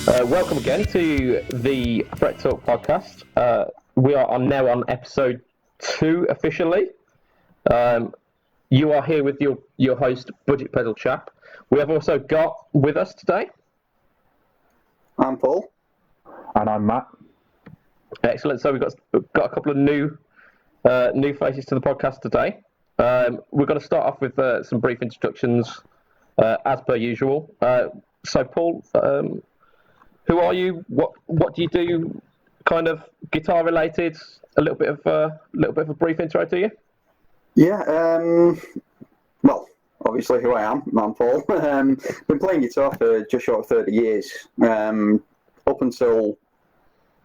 Welcome again to the Threat Talk podcast. We are now on episode 2 officially. You are here with your host, Budget Pedal Chap. We have also got with us today. I'm Paul. And I'm Matt. Excellent. So we've got a couple of new faces to the podcast today. We're going to start off with some brief introductions, as per usual. So Paul, who are you? What do you do? Kind of guitar related. A little bit of a brief intro to you. Yeah. Well, obviously, who I am. I'm Paul. Been playing guitar for just short of 30 years. Up until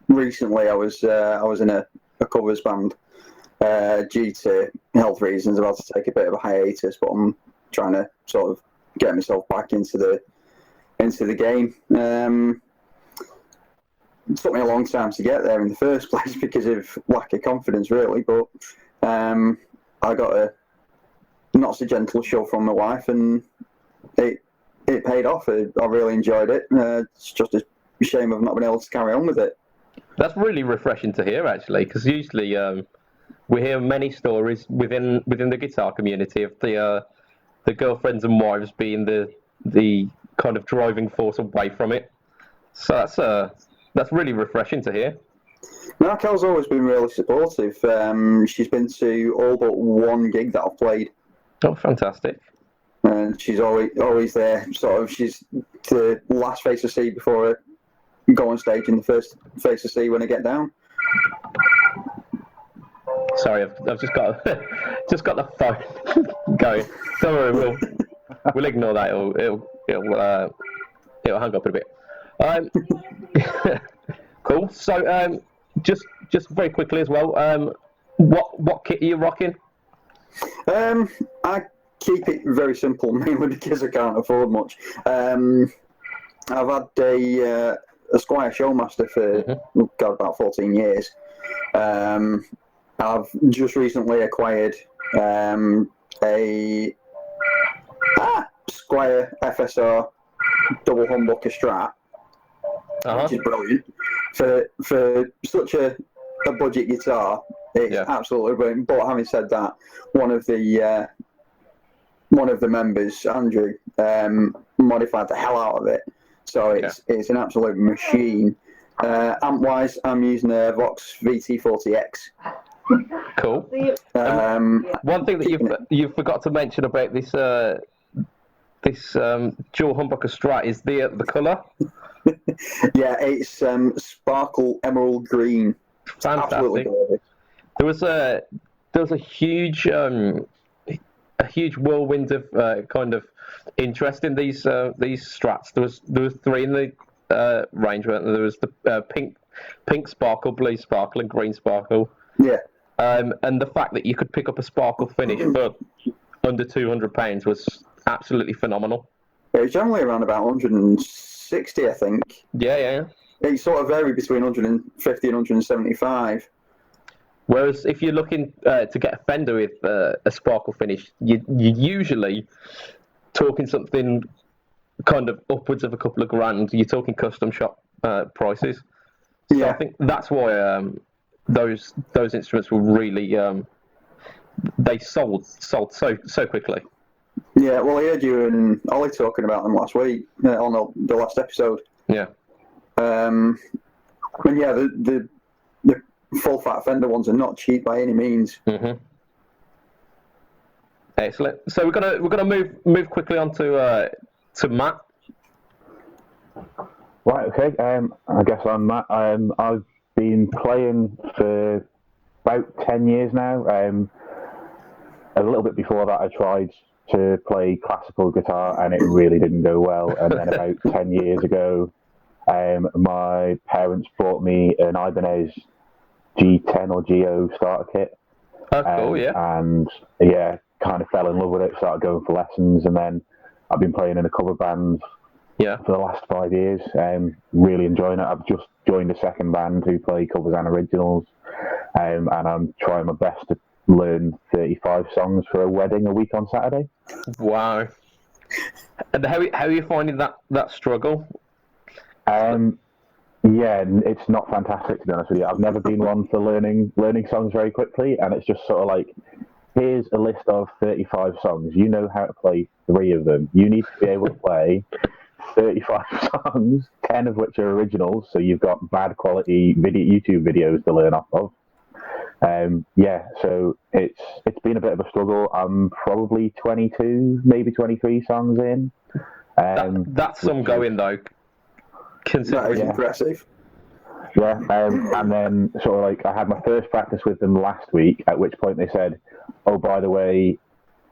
recently, I was in a covers band. Due to health reasons, about to take a bit of a hiatus, but I'm trying to sort of get myself back into the game. It took me a long time to get there in the first place because of lack of confidence, really. But I got a not so gentle shove from my wife, and it paid off. I really enjoyed it. It's just a shame I've not been able to carry on with it. That's really refreshing to hear, actually, because usually we hear many stories within the guitar community of the girlfriends and wives being the kind of driving force away from it. So that's really refreshing to hear. Raquel's always been really supportive. She's been to all but one gig that I've played. Oh, fantastic! And she's always there. Sort of, she's the last face I see before I go on stage, and the first face I see when I get down. Sorry, I've just got the phone going. Don't worry, we'll ignore that. It'll hang up in a bit. Cool. So, just very quickly as well, what kit are you rocking? I keep it very simple, mainly because I can't afford much. I've had a Squier Showmaster for about 14 years. I've just recently acquired a Squier FSR double humbucker Strat, which is brilliant for such a budget guitar. It's absolutely brilliant. But having said that, one of the members, Andrew, modified the hell out of it, so it's an absolute machine. Amp wise, I'm using a Vox VT40X. Cool. One thing that you forgot to mention about this dual humbucker Strat is the colour. Yeah, it's sparkle emerald green. Fantastic. There was a huge whirlwind of kind of interest in these Strats. There was 3 in the range. There was the pink sparkle, blue sparkle, and green sparkle. Yeah. And the fact that you could pick up a sparkle finish for under £200 was absolutely phenomenal. Yeah, it's generally around about 160, I think. Yeah. It sort of varied between 150 and 175. Whereas if you're looking to get a Fender with a sparkle finish, you're usually talking something kind of upwards of a couple of grand. You're talking custom shop prices. So Yeah. I think that's why those instruments were really they sold so quickly. Yeah, well, I heard you and Ollie talking about them last week on the last episode. Yeah. And yeah, the full fat Fender ones are not cheap by any means. Mm-hmm. Excellent. So we're gonna move quickly on to Matt. Right, okay. I guess I'm Matt. I've been playing for about 10 years now. A little bit before that, I tried to play classical guitar, and it really didn't go well. And then about 10 years ago, my parents bought me an Ibanez G10 or GO starter kit. Oh, cool, yeah. And yeah, kind of fell in love with it, started going for lessons, and then I've been playing in a cover band for the last 5 years. Really enjoying it. I've just joined a second band who play covers and originals, and I'm trying my best to learn 35 songs for a wedding a week on Saturday. Wow. And how are you finding that struggle? Yeah, it's not fantastic, to be honest with you. I've never been one for learning songs very quickly, and it's just sort of like, here's a list of 35 songs. You know how to play 3 of them. You need to be able to play 35 songs, 10 of which are originals, so you've got bad quality YouTube videos to learn off of. So it's been a bit of a struggle. I'm probably 22, maybe 23 songs in. That's some going though. That is impressive. Yeah, and then sort of like I had my first practice with them last week, at which point they said, "Oh, by the way,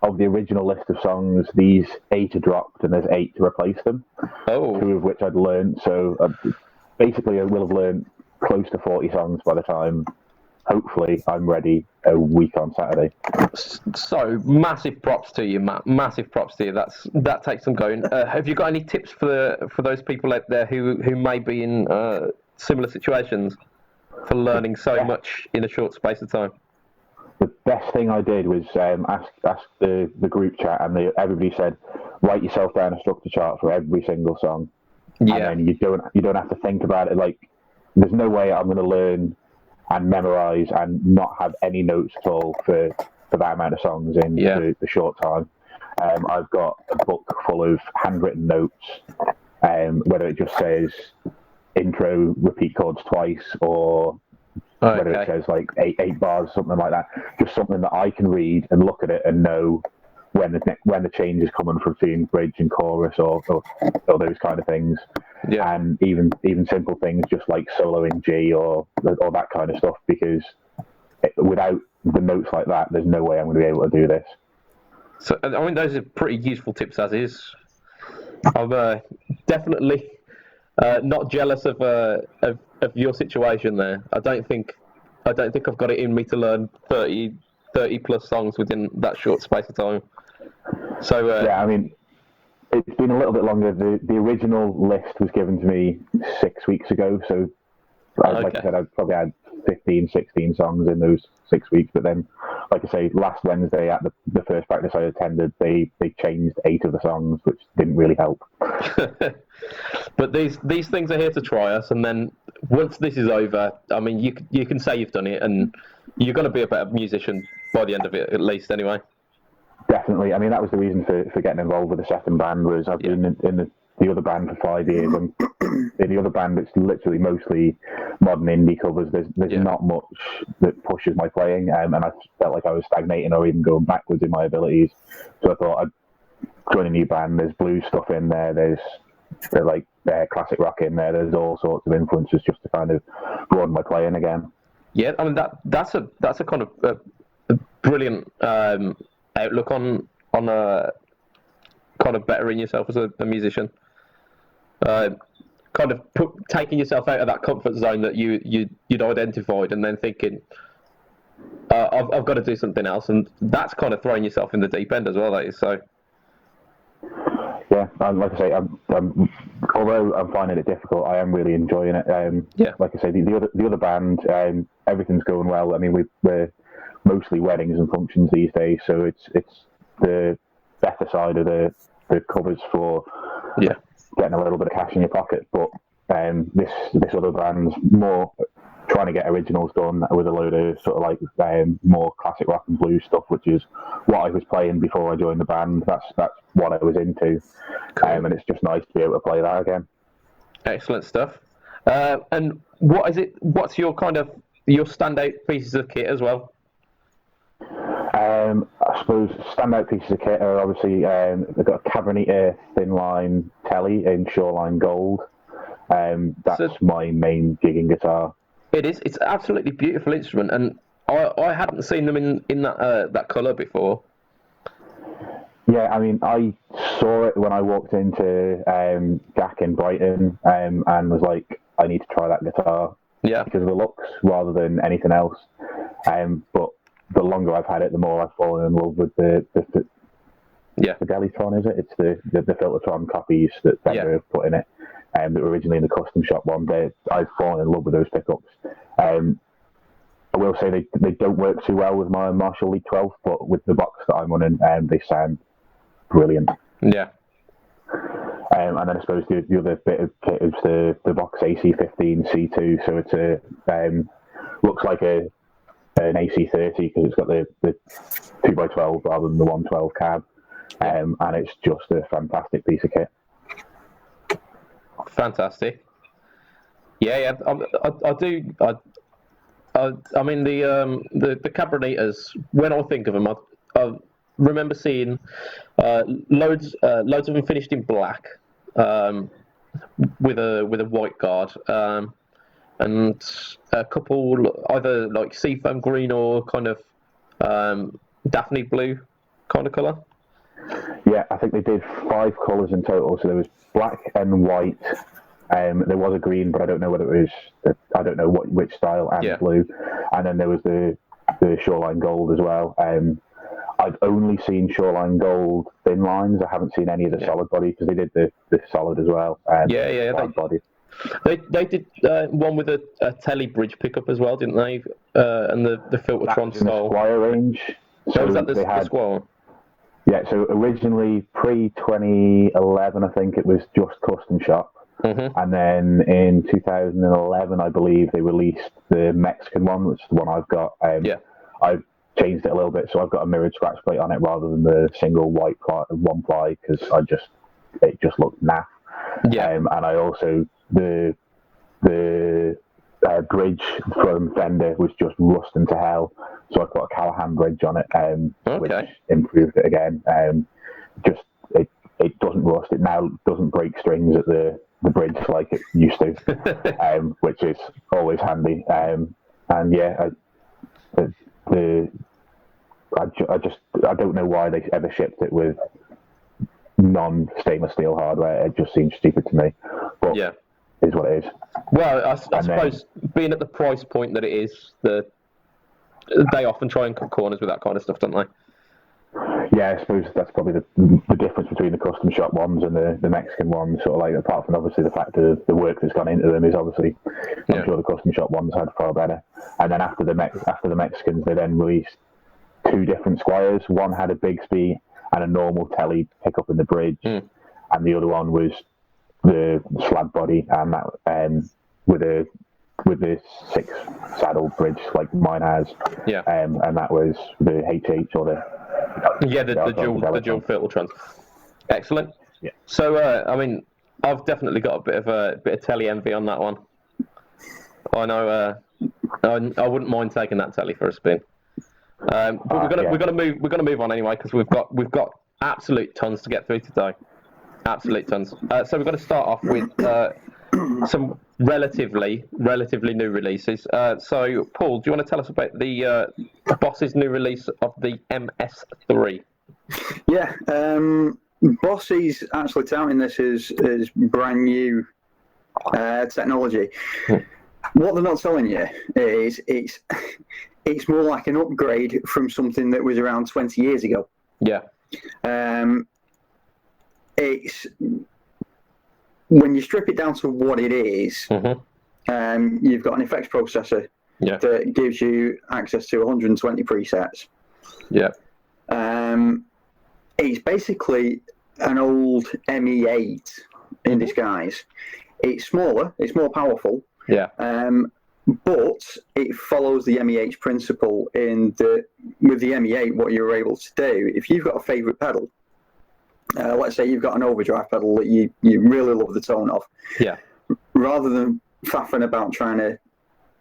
of the original list of songs, these 8 are dropped, and there's 8 to replace them." Oh. 2 of which I'd learned. So basically, I will have learned close to 40 songs by the time, hopefully, I'm ready a week on Saturday. So massive props to you, Matt. Massive props to you. That takes some going. Have you got any tips for those people out there who may be in similar situations for learning so much in a short space of time? The best thing I did was ask the group chat, and everybody said, write yourself down a structure chart for every single song. Yeah. And then you don't have to think about it. Like, there's no way I'm going to learn and memorize and not have any notes at all for that amount of songs in the short time. I've got a book full of handwritten notes, whether it just says intro, repeat chords twice, or whether it says like eight bars, something like that. Just something that I can read and look at it and know when the change is coming from between bridge and chorus or those kind of things. Yeah. And even simple things just like solo in G or that kind of stuff, because without the notes like that, there's no way I'm going to be able to do this. So I mean, those are pretty useful tips as is. I'm definitely not jealous of your situation there. I don't think I've got it in me to learn 30 plus songs within that short space of time. So yeah, I mean, it's been a little bit longer. The original list was given to me 6 weeks ago, so like I said, I've probably had 15, 16 songs in those 6 weeks. But then, like I say, last Wednesday at the first practice I attended, they changed 8 of the songs, which didn't really help. But these things are here to try us, and then once this is over, I mean, you can say you've done it, and you're going to be a better musician by the end of it, at least, anyway. Definitely. I mean, that was the reason for getting involved with the second band. Was I've been in the other band for 5 years, and in the other band it's literally mostly modern indie covers. There's not much that pushes my playing, and I felt like I was stagnating or even going backwards in my abilities. So I thought I'd join a new band. There's blues stuff in there. There's classic rock in there. There's all sorts of influences just to kind of broaden my playing again. Yeah, I mean that's a kind of a brilliant outlook on a kind of bettering yourself as a musician. Kind of taking yourself out of that comfort zone that you'd identified, and then thinking, I've got to do something else, and that's kind of throwing yourself in the deep end as well. That is so. Yeah, and like I say, I'm although I'm finding it difficult, I am really enjoying it. Like I say, the other band, everything's going well. I mean, we're mostly weddings and functions these days, so it's the better side of the covers for getting a little bit of cash in your pocket. But this other band's more trying to get originals done with a load of sort of like more classic rock and blues stuff, which is what I was playing before I joined the band. That's what I was into, and it's just nice to be able to play that again. Excellent stuff. And what is it? What's your standout pieces of kit as well? I suppose standout pieces of kit are obviously they've got a Cavern Eater thin line telly in Shoreline Gold. That's my main gigging guitar. It is. It's an absolutely beautiful instrument, and I hadn't seen them in that colour before. Yeah, I mean, I saw it when I walked into GAC in Brighton, and was like, I need to try that guitar. Yeah. Because of the looks rather than anything else. But the longer I've had it, the more I've fallen in love with the Delitron, is it? It's the Filtertron copies that Fender have put in it, that were originally in the custom shop one day. I've fallen in love with those pickups. I will say they don't work too well with my Marshall Lead 12, but with the box that I'm running, they sound brilliant. Yeah. And then I suppose the other bit of kit is the Vox AC15 C2. So it's looks like an AC30 because it's got the 2x12 rather than the 112 cab. And it's just a fantastic piece of kit. Fantastic. Yeah. I do. I mean the Cabroneters. When I think of them, I remember seeing loads of them finished in black, with a white guard, and a couple either like seafoam green or kind of Daphne blue kind of colour. Yeah, I think they did 5 colours in total. So there was black and white. There was a green, but I don't know whether it was. I don't know which style and blue. And then there was the Shoreline Gold as well. I've only seen Shoreline Gold thin lines. I haven't seen any of the solid body because they did the solid as well. Body. They did one with a telly bridge pickup as well, didn't they? And the Filtertron style. The Squire range. So was that the Squire? Yeah, so originally pre-2011, I think it was just Custom Shop. Mm-hmm. And then in 2011, I believe, they released the Mexican one, which is the one I've got. I've changed it a little bit, so I've got a mirrored scratch plate on it rather than the single white one ply, because it just looked naff. Yeah. And I also, the bridge from Fender was just rusting to hell, so I've got a Callahan bridge on it, which improved it again. It doesn't rust. It now doesn't break strings at the bridge like it used to, which is always handy. I don't know why they ever shipped it with non-stainless steel hardware. It just seems stupid to me. But is what it is. Well, I suppose being at the price point that it is, they often try and cut corners with that kind of stuff, don't they? Yeah, I suppose that's probably the difference between the Custom Shop ones and the Mexican ones. Sort of like, apart from obviously the fact that the work that's gone into them is obviously, I'm sure the Custom Shop ones had far better. And then after the Mexicans, they then released 2 different Squires. One had a Bigsby and a normal telly pickup in the bridge, and the other one was the slab body and that with the 6 saddle bridge like mine has. Yeah. And that was the HH or the dual Filtertrons. Excellent. Yeah. So I mean, I've definitely got a bit of telly envy on that one. I know. I wouldn't mind taking that telly for a spin. But we've got to move on anyway, because we've got absolute tons to get through today. Absolute tons. So we've got to start off with some relatively new releases. So Paul, do you want to tell us about the Boss's new release of the MS3? Yeah, Boss's actually touting this as brand new technology. What they're not telling you is it's more like an upgrade from something that was around 20 years ago. Yeah. It's when you strip it down to what it is, you've got an effects processor that gives you access to 120 presets. Yeah. It's basically an old ME8 in disguise. It's smaller, it's more powerful. Yeah. But it follows the MEH principle in that with the ME8, what you're able to do, if you've got a favourite pedal, let's say you've got an overdrive pedal that you really love the tone of, rather than faffing about trying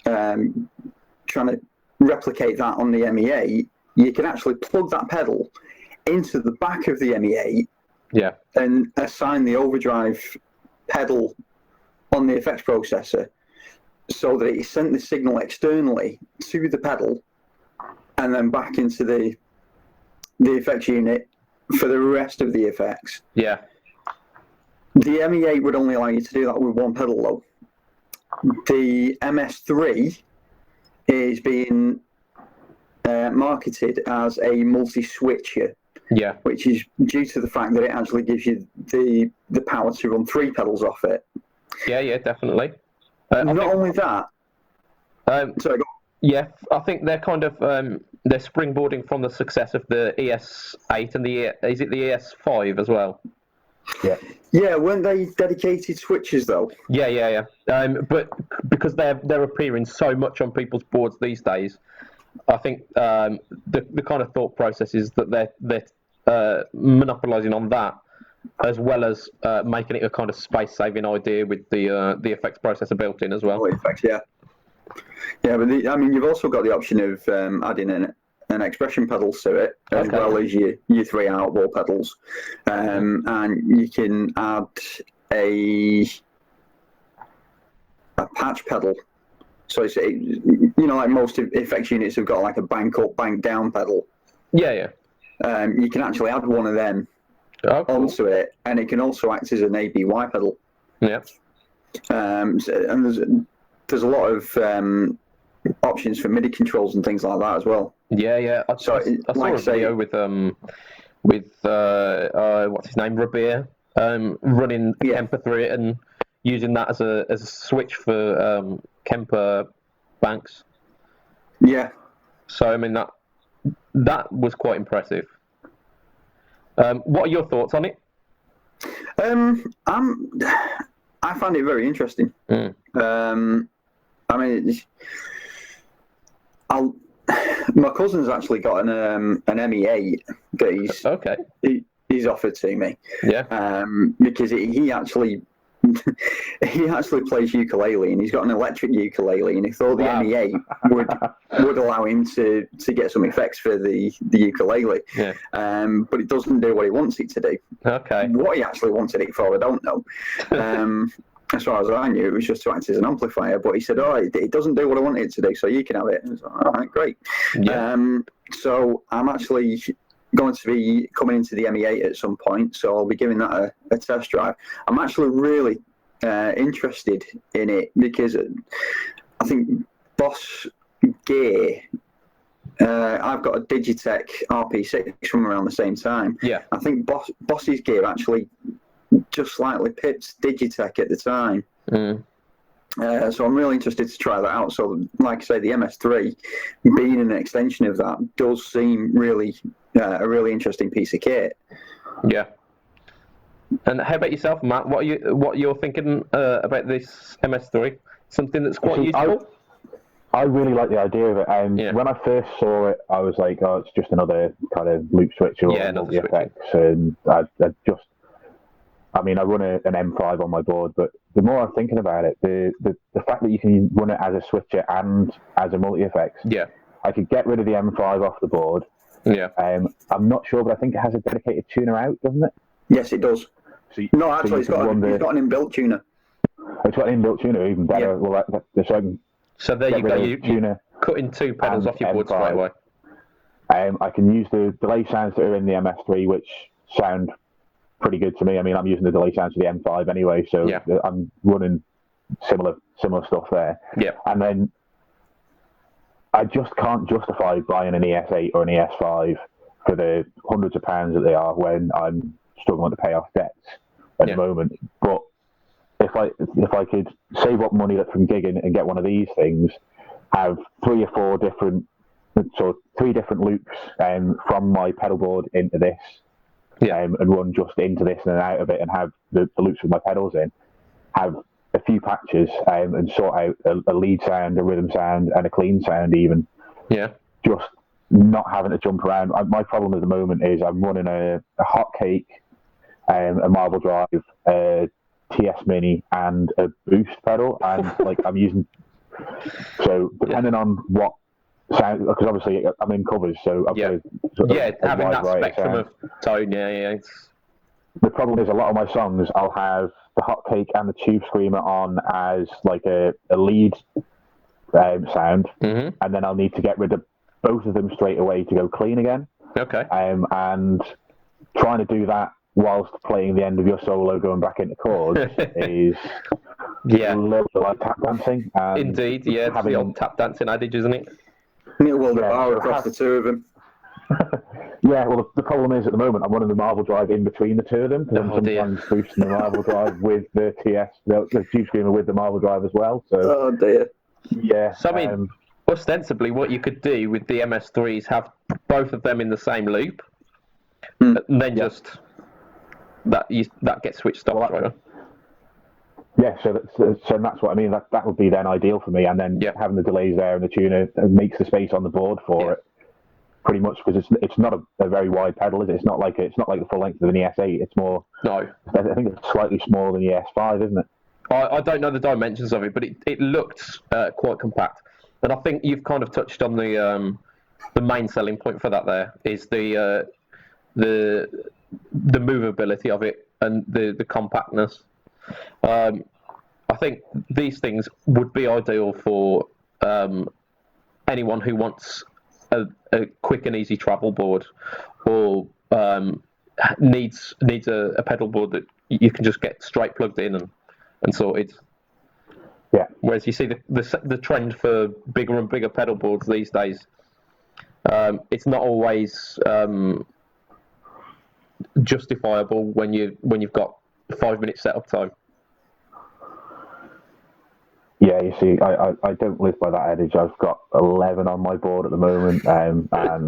to replicate that on the ME8, you can actually plug that pedal into the back of the ME8 and assign the overdrive pedal on the effects processor, so that it sent the signal externally to the pedal and then back into the effects unit for the rest of the effects. Yeah. The ME8 would only allow you to do that with one pedal though. The MS3 is being marketed as a multi-switcher. Yeah. Which is due to the fact that it actually gives you the power to run 3 pedals off it. Yeah, definitely. Only that. Sorry, go on. Yeah, I think they're kind of they're springboarding from the success of the ES8 and is it the ES5 as well? Yeah, weren't they dedicated switches though? Yeah. But because they're appearing so much on people's boards these days, I think the kind of thought process is that they're monopolising on that, as well as making it a kind of space-saving idea with the effects processor built in as well. Oh, effects, yeah. Yeah, but you've also got the option of adding an expression pedals to it, as well as your 3 outboard pedals, and you can add a patch pedal. So it's like most effects units have got like a bank up, bank down pedal. Yeah. You can actually add one of them onto it, and it can also act as an ABY pedal. Yeah. And there's a lot of options for MIDI controls and things like that as well. Yeah. I saw a video with what's his name, Rabir, running Kemper through it and using that as a switch for Kemper banks. Yeah. So I mean that was quite impressive. What are your thoughts on it? I find it very interesting. I mean, my cousin's actually got an ME8 that he's offered to me. Yeah. Because he actually plays ukulele, and he's got an electric ukulele, and he thought the ME8 would allow him to get some effects for the ukulele. Yeah. But it doesn't do what he wants it to do. Okay. What he actually wanted it for, I don't know. As far as I knew, it was just to act as an amplifier. But he said, it doesn't do what I want it to do, so you can have it. And I was like, all right, great. Yeah. So I'm actually going to be coming into the ME8 at some point, so I'll be giving that a test drive. I'm actually really interested in it because I think Boss Gear, I've got a Digitech RP6 from around the same time. Yeah. I think Boss's gear actually just slightly pipped Digitech at the time. So I'm really interested to try that out. So, like I say, the MS3 being an extension of that does seem really a really interesting piece of kit. Yeah. And how about yourself, Matt? What you're thinking about this MS3? Something that's quite useful. I really like the idea of it. When I first saw it, I was like, "Oh, it's just another kind of loop switcher or multi-effects." And I run an M5 on my board, but the more I'm thinking about it, the fact that you can run it as a switcher and as a multi-effects, I could get rid of the M5 off the board. Yeah. I'm not sure, but I think it has a dedicated tuner out, doesn't it? Yes, it does. It's got an inbuilt tuner. It's got an inbuilt tuner, even better. Yeah. Well, so there you go. You're cutting 2 pedals off your board straight away. I can use the delay sounds that are in the MS3, which sound pretty good to me. I mean, I'm using the delay sounds for the M5 anyway, so I'm running similar stuff there. Yeah. And then I just can't justify buying an ES8 or an ES5 for the hundreds of pounds that they are when I'm struggling to pay off debts at the moment. But if I could save up money from gigging and get one of these things, have 3 or 4 different, so 3 different loops from my pedal board into this, and run just into this and then out of it, and have the loops with my pedals in, have a few patches, and sort out a lead sound, a rhythm sound, and a clean sound even. Yeah. Just not having to jump around. My problem at the moment is I'm running a Hotcake, a Marble Drive, a TS Mini, and a boost pedal, and I'm using. So depending on what sound, because obviously I'm in covers, so I've got having that spectrum of tone, The problem is a lot of my songs I'll have the Hotcake and the Tube Screamer on as like a lead sound, and then I'll need to get rid of both of them straight away to go clean again. Okay. And trying to do that whilst playing the end of your solo going back into chords is a little bit like tap dancing. Indeed, it's the old tap dancing adage, isn't it? Neil will devour across the 2 of them. Well, the problem is at the moment I'm running the Marble Drive in between the 2 of them, because I'm sometimes boosting the Marble Drive with the TS, the Tube Screamer with the Marble Drive as well. So, oh dear. Yeah. So I mean, ostensibly, what you could do with the MS3 is have both of them in the same loop, and then just that gets switched off. Well, Right? Yeah, so that's what I mean. That would be then ideal for me, and then having the delays there and the tuner makes the space on the board for it pretty much, because it's not a very wide pedal, is it? It's not like the full length of an ES8. It's more. No, I think it's slightly smaller than the ES5, isn't it? I don't know the dimensions of it, but it looked quite compact, and I think you've kind of touched on the main selling point for that. There is the movability of it and the compactness. I think these things would be ideal for anyone who wants a quick and easy travel board, or needs a pedal board that you can just get straight plugged in and sorted. Yeah. Whereas you see the trend for bigger and bigger pedal boards these days, it's not always justifiable when you've got 5 minutes setup time. Yeah, you see, I don't live by that adage. I've got 11 on my board at the moment, and I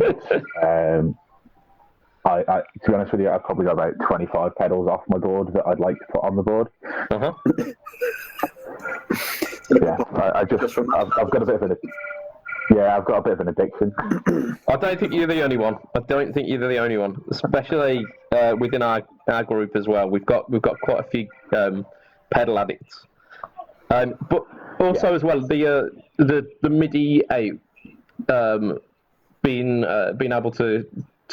to be honest with you, I've probably got about 25 pedals off my board that I'd like to put on the board. Uh-huh. Yeah, I've got a bit of an addiction. I don't think you're the only one. Especially within our group as well. We've got quite a few pedal addicts. But also as well, the MIDI 8 being able to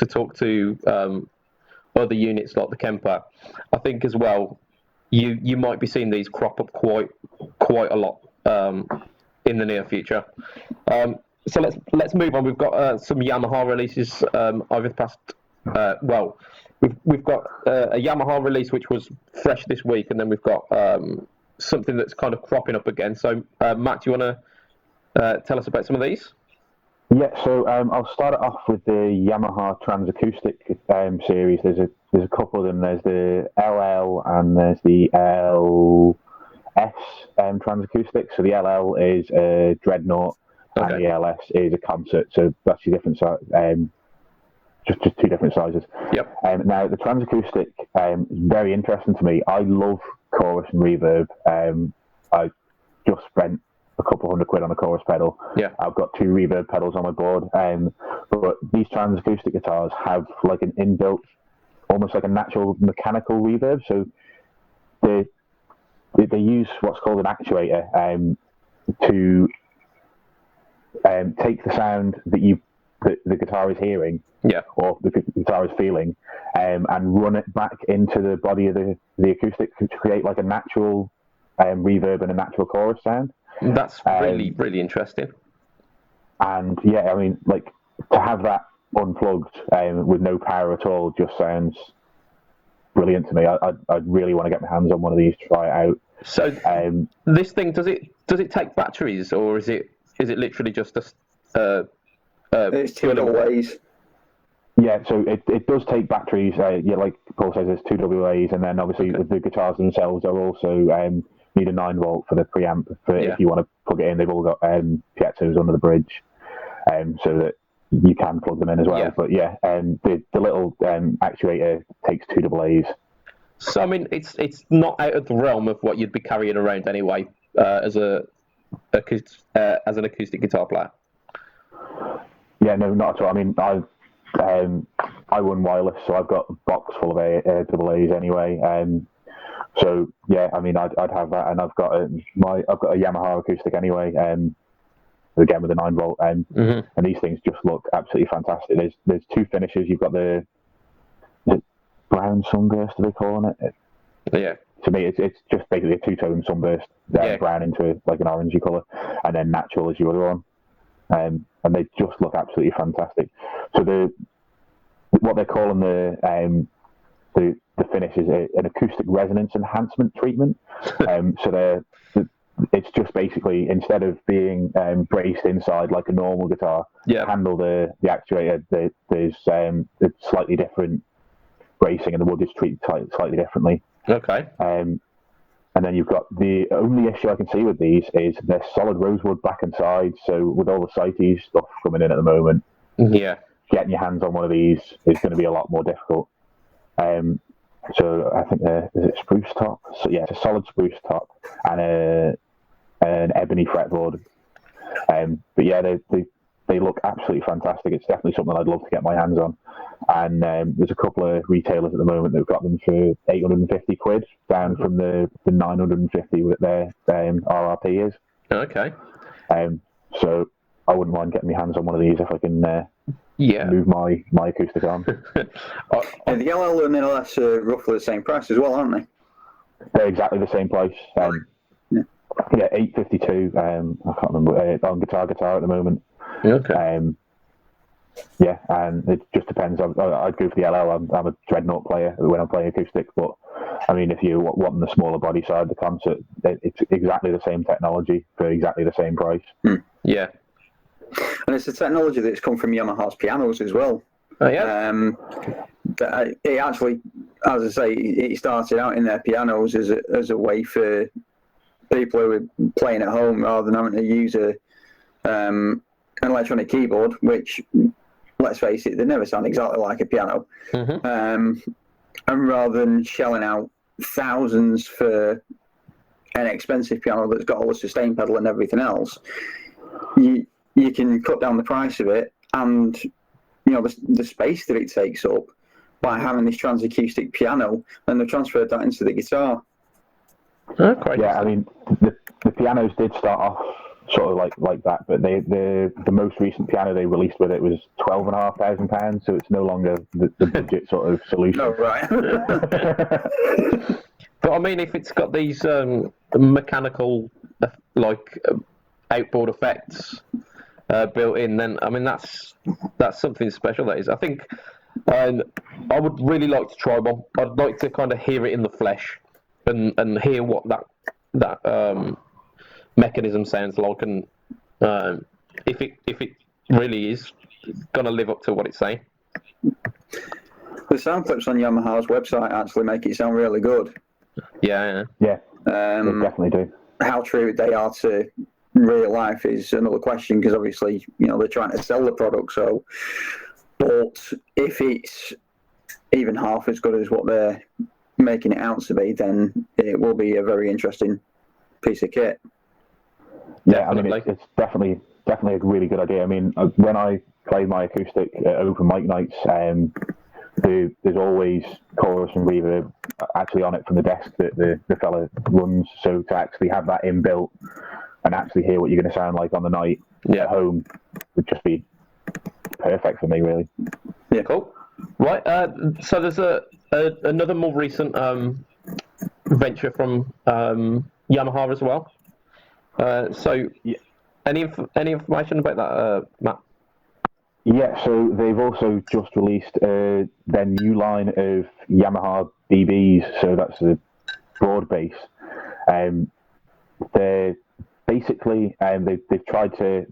talk to other units like the Kemper, I think as well, you might be seeing these crop up quite a lot in the near future. So let's move on. We've got some Yamaha releases over the past. We've got a Yamaha release which was fresh this week, and then we've got something that's kind of cropping up again. So, Matt, do you want to tell us about some of these? Yeah, so I'll start it off with the Yamaha Transacoustic series. There's a couple of them. There's the LL and there's the LS Transacoustic. So the LL is a Dreadnought, and the LS is a Concert. So that's your different just two different sizes. Yep. Now the Transacoustic is very interesting to me. I love chorus and reverb. I just spent a couple £100 on a chorus pedal. Yeah. I've got 2 reverb pedals on my board. But these Transacoustic guitars have like an inbuilt, almost like a natural mechanical reverb. So they use what's called an actuator to take the sound that the guitar is hearing, or the guitar is feeling, and run it back into the body of the acoustic to create like a natural reverb and a natural chorus sound. That's really interesting. And yeah, I mean, like, to have that unplugged with no power at all just sounds brilliant to me. I'd really want to get my hands on one of these to try it out. So this thing, does it take batteries, or is it literally just a it's 2 AA's. Yeah, so it does take batteries. Like Paul says, there's 2 AA's, and then obviously the guitars themselves are also need a 9-volt for the preamp. If you want to plug it in, they've all got piezo's under the bridge, so that you can plug them in as well. Yeah. But the little actuator takes 2 AA's. So I mean, it's not out of the realm of what you'd be carrying around anyway, as an acoustic guitar player. Yeah, no, not at all. I mean, I run wireless, so I've got a box full of AA's anyway. So yeah, I mean, I'd have that, and I've got a Yamaha acoustic anyway. Again with a 9-volt, and these things just look absolutely fantastic. There's 2 finishes. You've got the brown sunburst, are they calling it? Yeah. To me, it's just basically a 2-tone sunburst, brown into like an orangey colour, and then natural is your other one. And they just look absolutely fantastic. So what they're calling the finish is an acoustic resonance enhancement treatment. So it's just basically, instead of being braced inside like a normal guitar, handle the actuator, there's a slightly different bracing, and the wood is treated slightly differently. Okay. And then you've got the only issue I can see with these is they're solid rosewood back and side. So with all the CITES stuff coming in at the moment, getting your hands on one of these is going to be a lot more difficult. So I think is it spruce top? So yeah, it's a solid spruce top and an ebony fretboard. But yeah, they look absolutely fantastic. It's definitely something I'd love to get my hands on. And there's a couple of retailers at the moment that've got them for £850, down from the 950 that their RRP is. Okay. So I wouldn't mind getting my hands on one of these if I can move my acoustic on. And the LL and NLS are roughly the same price as well, aren't they? They're exactly the same price. Yeah, £852. I can't remember on Guitar at the moment. Okay. Yeah, and it just depends. I'd go for the LL. I'm a Dreadnought player when I'm playing acoustic, but I mean, if you want the smaller body side of the concert, it's exactly the same technology for exactly the same price. Yeah. And it's the technology that's come from Yamaha's pianos as well. Oh, yeah. It actually, as I say, it started out in their pianos as a way for people who were playing at home rather than having to use an electronic keyboard, which, let's face it, they never sound exactly like a piano. And rather than shelling out thousands for an expensive piano that's got all the sustain pedal and everything else, you can cut down the price of it and the space that it takes up by having this transacoustic piano, and they've transferred that into the guitar. Yeah, I mean, the pianos did start off sort of like that, but the most recent piano they released with it was £12,500, so it's no longer the budget sort of solution. Oh, right. But I mean, if it's got these mechanical outboard effects built in, then I mean that's something special. That is, I think I would really like to try one. I'd like to kind of hear it in the flesh and hear what that mechanism sounds like, and if it really is going to live up to what it's saying. The sound clips on Yamaha's website actually make it sound really good. Yeah. They definitely do. How true they are to real life is another question, because obviously they're trying to sell the product. So, but if it's even half as good as what they're making it out to be, then it will be a very interesting piece of kit. Yeah, I mean, it's definitely a really good idea. I mean, when I play my acoustic at open mic nights, there's always chorus and reverb actually on it from the desk that the fella runs. So to actually have that inbuilt and actually hear what you're going to sound like on the night at home would just be perfect for me, really. Yeah, cool. Right, so there's another more recent venture from Yamaha as well. Any information about that, Matt? Yeah, so they've also just released their new line of Yamaha BBs. So that's the broad bass. They're basically they've tried to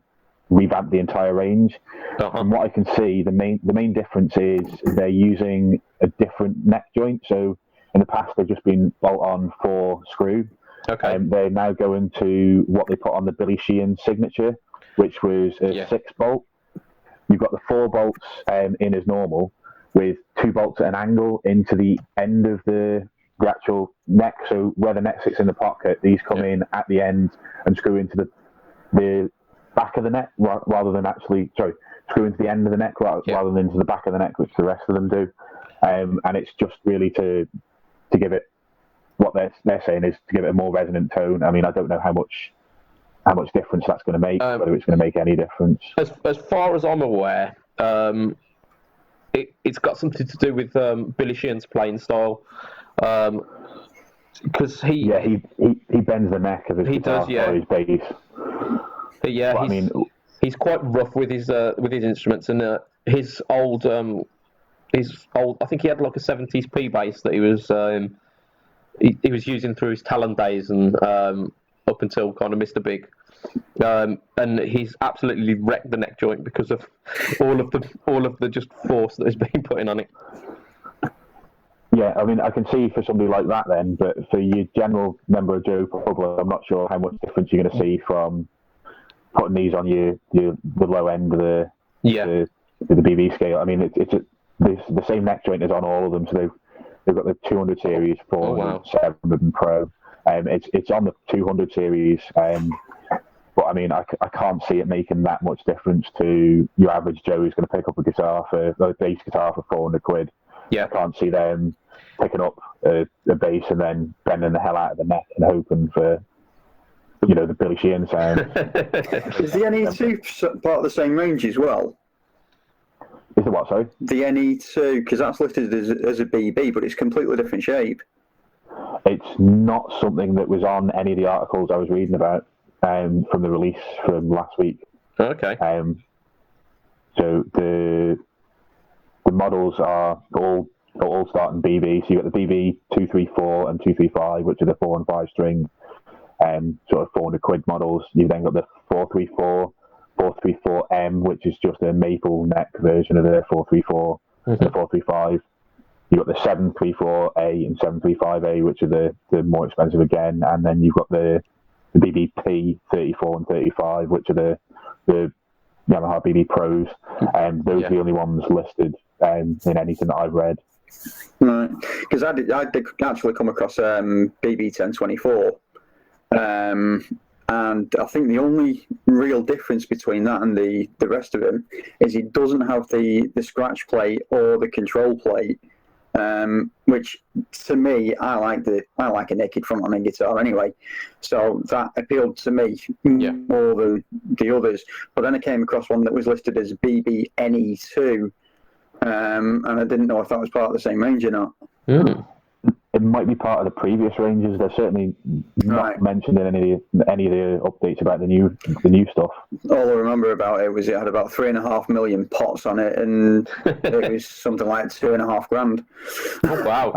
revamp the entire range. From what I can see, the main difference is they're using a different neck joint. So in the past, they've just been bolt-on 4-screw. Okay. They're now going to what they put on the Billy Sheehan signature, which was a 6-bolt. You've got the 4 bolts in as normal, with 2 bolts at an angle into the end of the actual neck. So where the neck sits in the pocket, these come in at the end and screw into the back of the neck rather than screw into the end of the neck rather than into the back of the neck, which the rest of them do. And it's just really to give it, what they're saying is to give it a more resonant tone. I mean, I don't know how much difference that's going to make, whether it's going to make any difference. As far as I'm aware, it's got something to do with Billy Sheehan's playing style. Because he bends the neck of his guitar or his bass. Yeah, he's quite rough with his instruments, and his old I think he had like a 70s P bass that he was using through his Talon days and up until kind of Mr. Big. And he's absolutely wrecked the neck joint because of all of the just force that has been put in on it. Yeah, I mean, I can see for somebody like that then, but for your general member of Joe public, I'm not sure how much difference you're going to see from putting these on the low end of the BB scale. I mean, it's the same neck joint as on all of them, so They've got the 200 series, 400, wow. 700 and Pro. It's on the 200 series, but I mean, I can't see it making that much difference to your average Joe who's going to pick up a bass guitar for 400 quid. Yeah. I can't see them picking up a bass and then bending the hell out of the neck and hoping for, the Billy Sheehan sound. Is the NE2 part of the same range as well? Is it what, sorry? The NE2, because that's listed as a BB, but it's completely different shape. It's not something that was on any of the articles I was reading about from the release from last week. Okay. So the models are all starting BB. So you've got the BB 234 and 235, which are the 4 and 5 string, sort of 400 quid models. You've then got the 434, 434M, which is just a maple neck version of the 434 and the 435. You've got the 734A and 735A, which are the more expensive again, and then you've got the BBP 34 and 35, which are the Yamaha BB Pros, and those are the only ones listed in anything that I've read. Right, because I did actually come across BB 1024, and I think the only real difference between that and the rest of them is it doesn't have the scratch plate or the control plate. Which to me, I like a naked frontline guitar anyway, so that appealed to me more than the others. But then I came across one that was listed as BB NE2, and I didn't know if that was part of the same range or not. It might be part of the previous ranges. They're certainly not mentioned in any of the updates about the new stuff. All I remember about it was it had about 3.5 million pots on it, and it was something like $2.5 grand. Oh wow!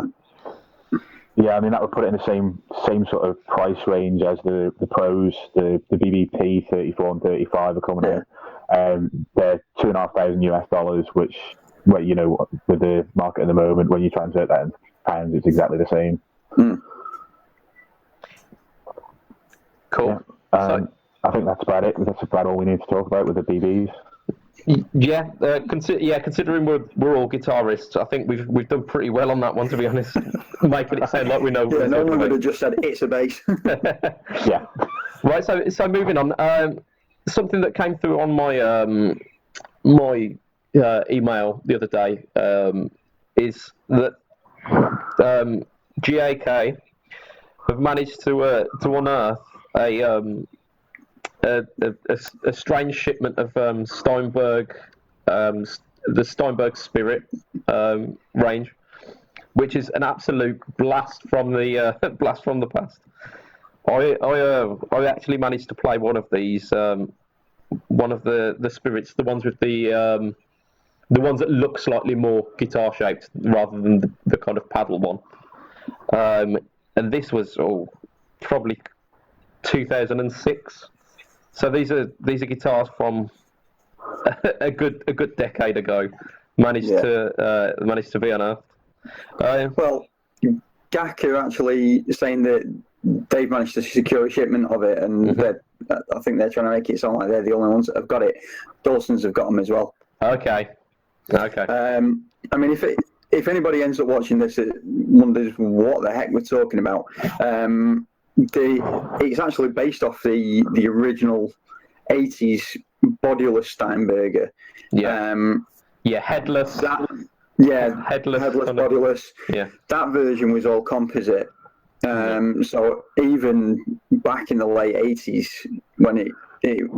Yeah, I mean that would put it in the same sort of price range as the Pros, the BBP 34 and 35 are coming in. They're $2,500 US, which, well, with the market at the moment, when you translate that in pounds, it's exactly the same. Cool. Yeah. I think that's about it. That's about all we need to talk about with the BBs. Yeah, considering we're all guitarists, I think we've done pretty well on that one, to be honest. Making it sound like we know. Yeah, no one would have just said it's a bass. Yeah. Right. So moving on. Something that came through on my my email the other day is that GAK have managed to unearth a strange shipment of Steinberg, the Steinberg Spirit range, which is an absolute blast from the past. I actually managed to play one of these, one of the Spirits, the ones with the ones that look slightly more guitar shaped rather than the kind of paddle one. And this was probably 2006. So these are guitars from a good decade ago. Managed to be unearthed. Well, GAK are actually saying that they've managed to secure a shipment of it, and I think they're trying to make it sound like they're the only ones that have got it. Dawson's have got them as well. Okay. I mean, if anybody ends up watching this, it wonders what the heck we're talking about. It's actually based off the original 80s bodyless Steinberger. Headless. Headless bodyless. Yeah. That version was all composite. So even back in the late 80s, when it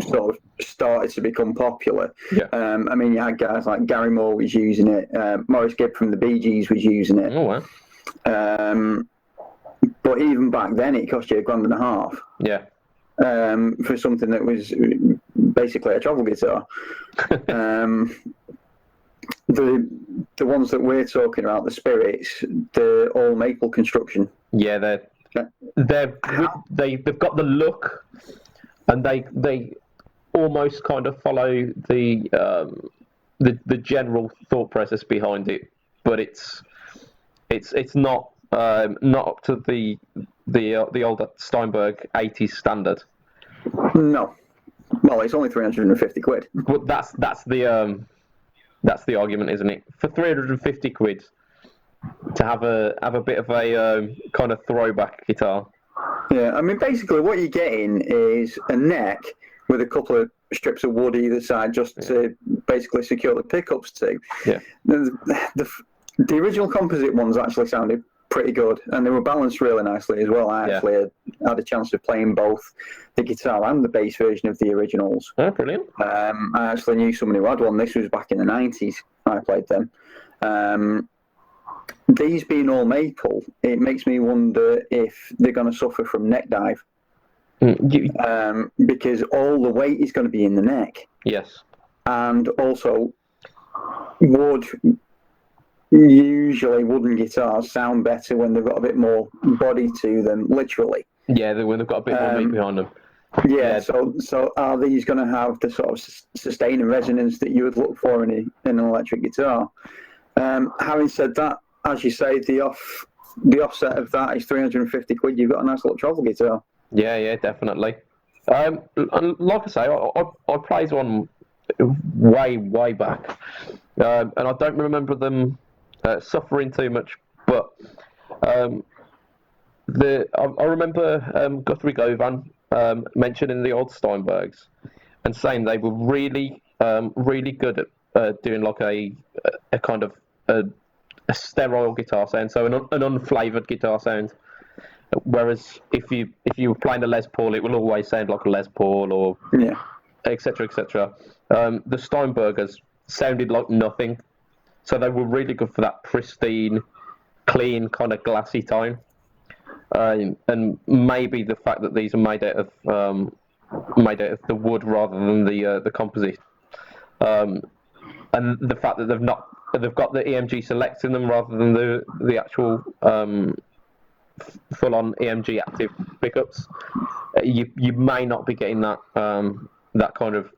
sort of started to become popular, I mean, you had guys like Gary Moore was using it, Maurice Gibb from the Bee Gees was using it. Oh wow. But even back then, it cost you $1,500. Yeah. For something that was basically a travel guitar. The ones that we're talking about, the Spirits, they're all maple construction. Yeah, they've got the look, and they almost kind of follow the general thought process behind it, but it's not up to the older Steinberg 80s standard. No. Well, it's only 350 quid. But that's the argument, isn't it? For 350 quid, have a bit of a kind of throwback guitar. Yeah, I mean, basically, what you're getting is a neck with a couple of strips of wood either side, just to basically secure the pickups to. Yeah. The original composite ones actually sounded pretty good, and they were balanced really nicely as well. I actually had a chance of playing both the guitar and the bass version of the originals. Oh, brilliant. I actually knew someone who had one. This was back in the 90s. I played them. These being all maple, it makes me wonder if they're going to suffer from neck dive. Because all the weight is going to be in the neck. Yes. And also, wooden guitars sound better when they've got a bit more body to them, literally. Yeah, when they've got a bit more meat behind them. Yeah, so are these going to have the sort of sustain and resonance that you would look for in an electric guitar? Having said that, as you say, the offset of that is 350 quid. You've got a nice little travel guitar. Yeah, definitely. And like I say, I played one way back, and I don't remember them suffering too much. But I remember Guthrie Govan mentioning the old Steinbergs and saying they were really good at doing like a kind of a sterile guitar sound, so an unflavoured guitar sound. Whereas if you were playing a Les Paul, it will always sound like a Les Paul, or etc. The Steinbergers sounded like nothing, so they were really good for that pristine, clean kind of glassy tone. And maybe the fact that these are made out of the wood rather than the composite, and the fact that they've got the EMG Select in them rather than the actual full-on EMG active pickups, you may not be getting that kind of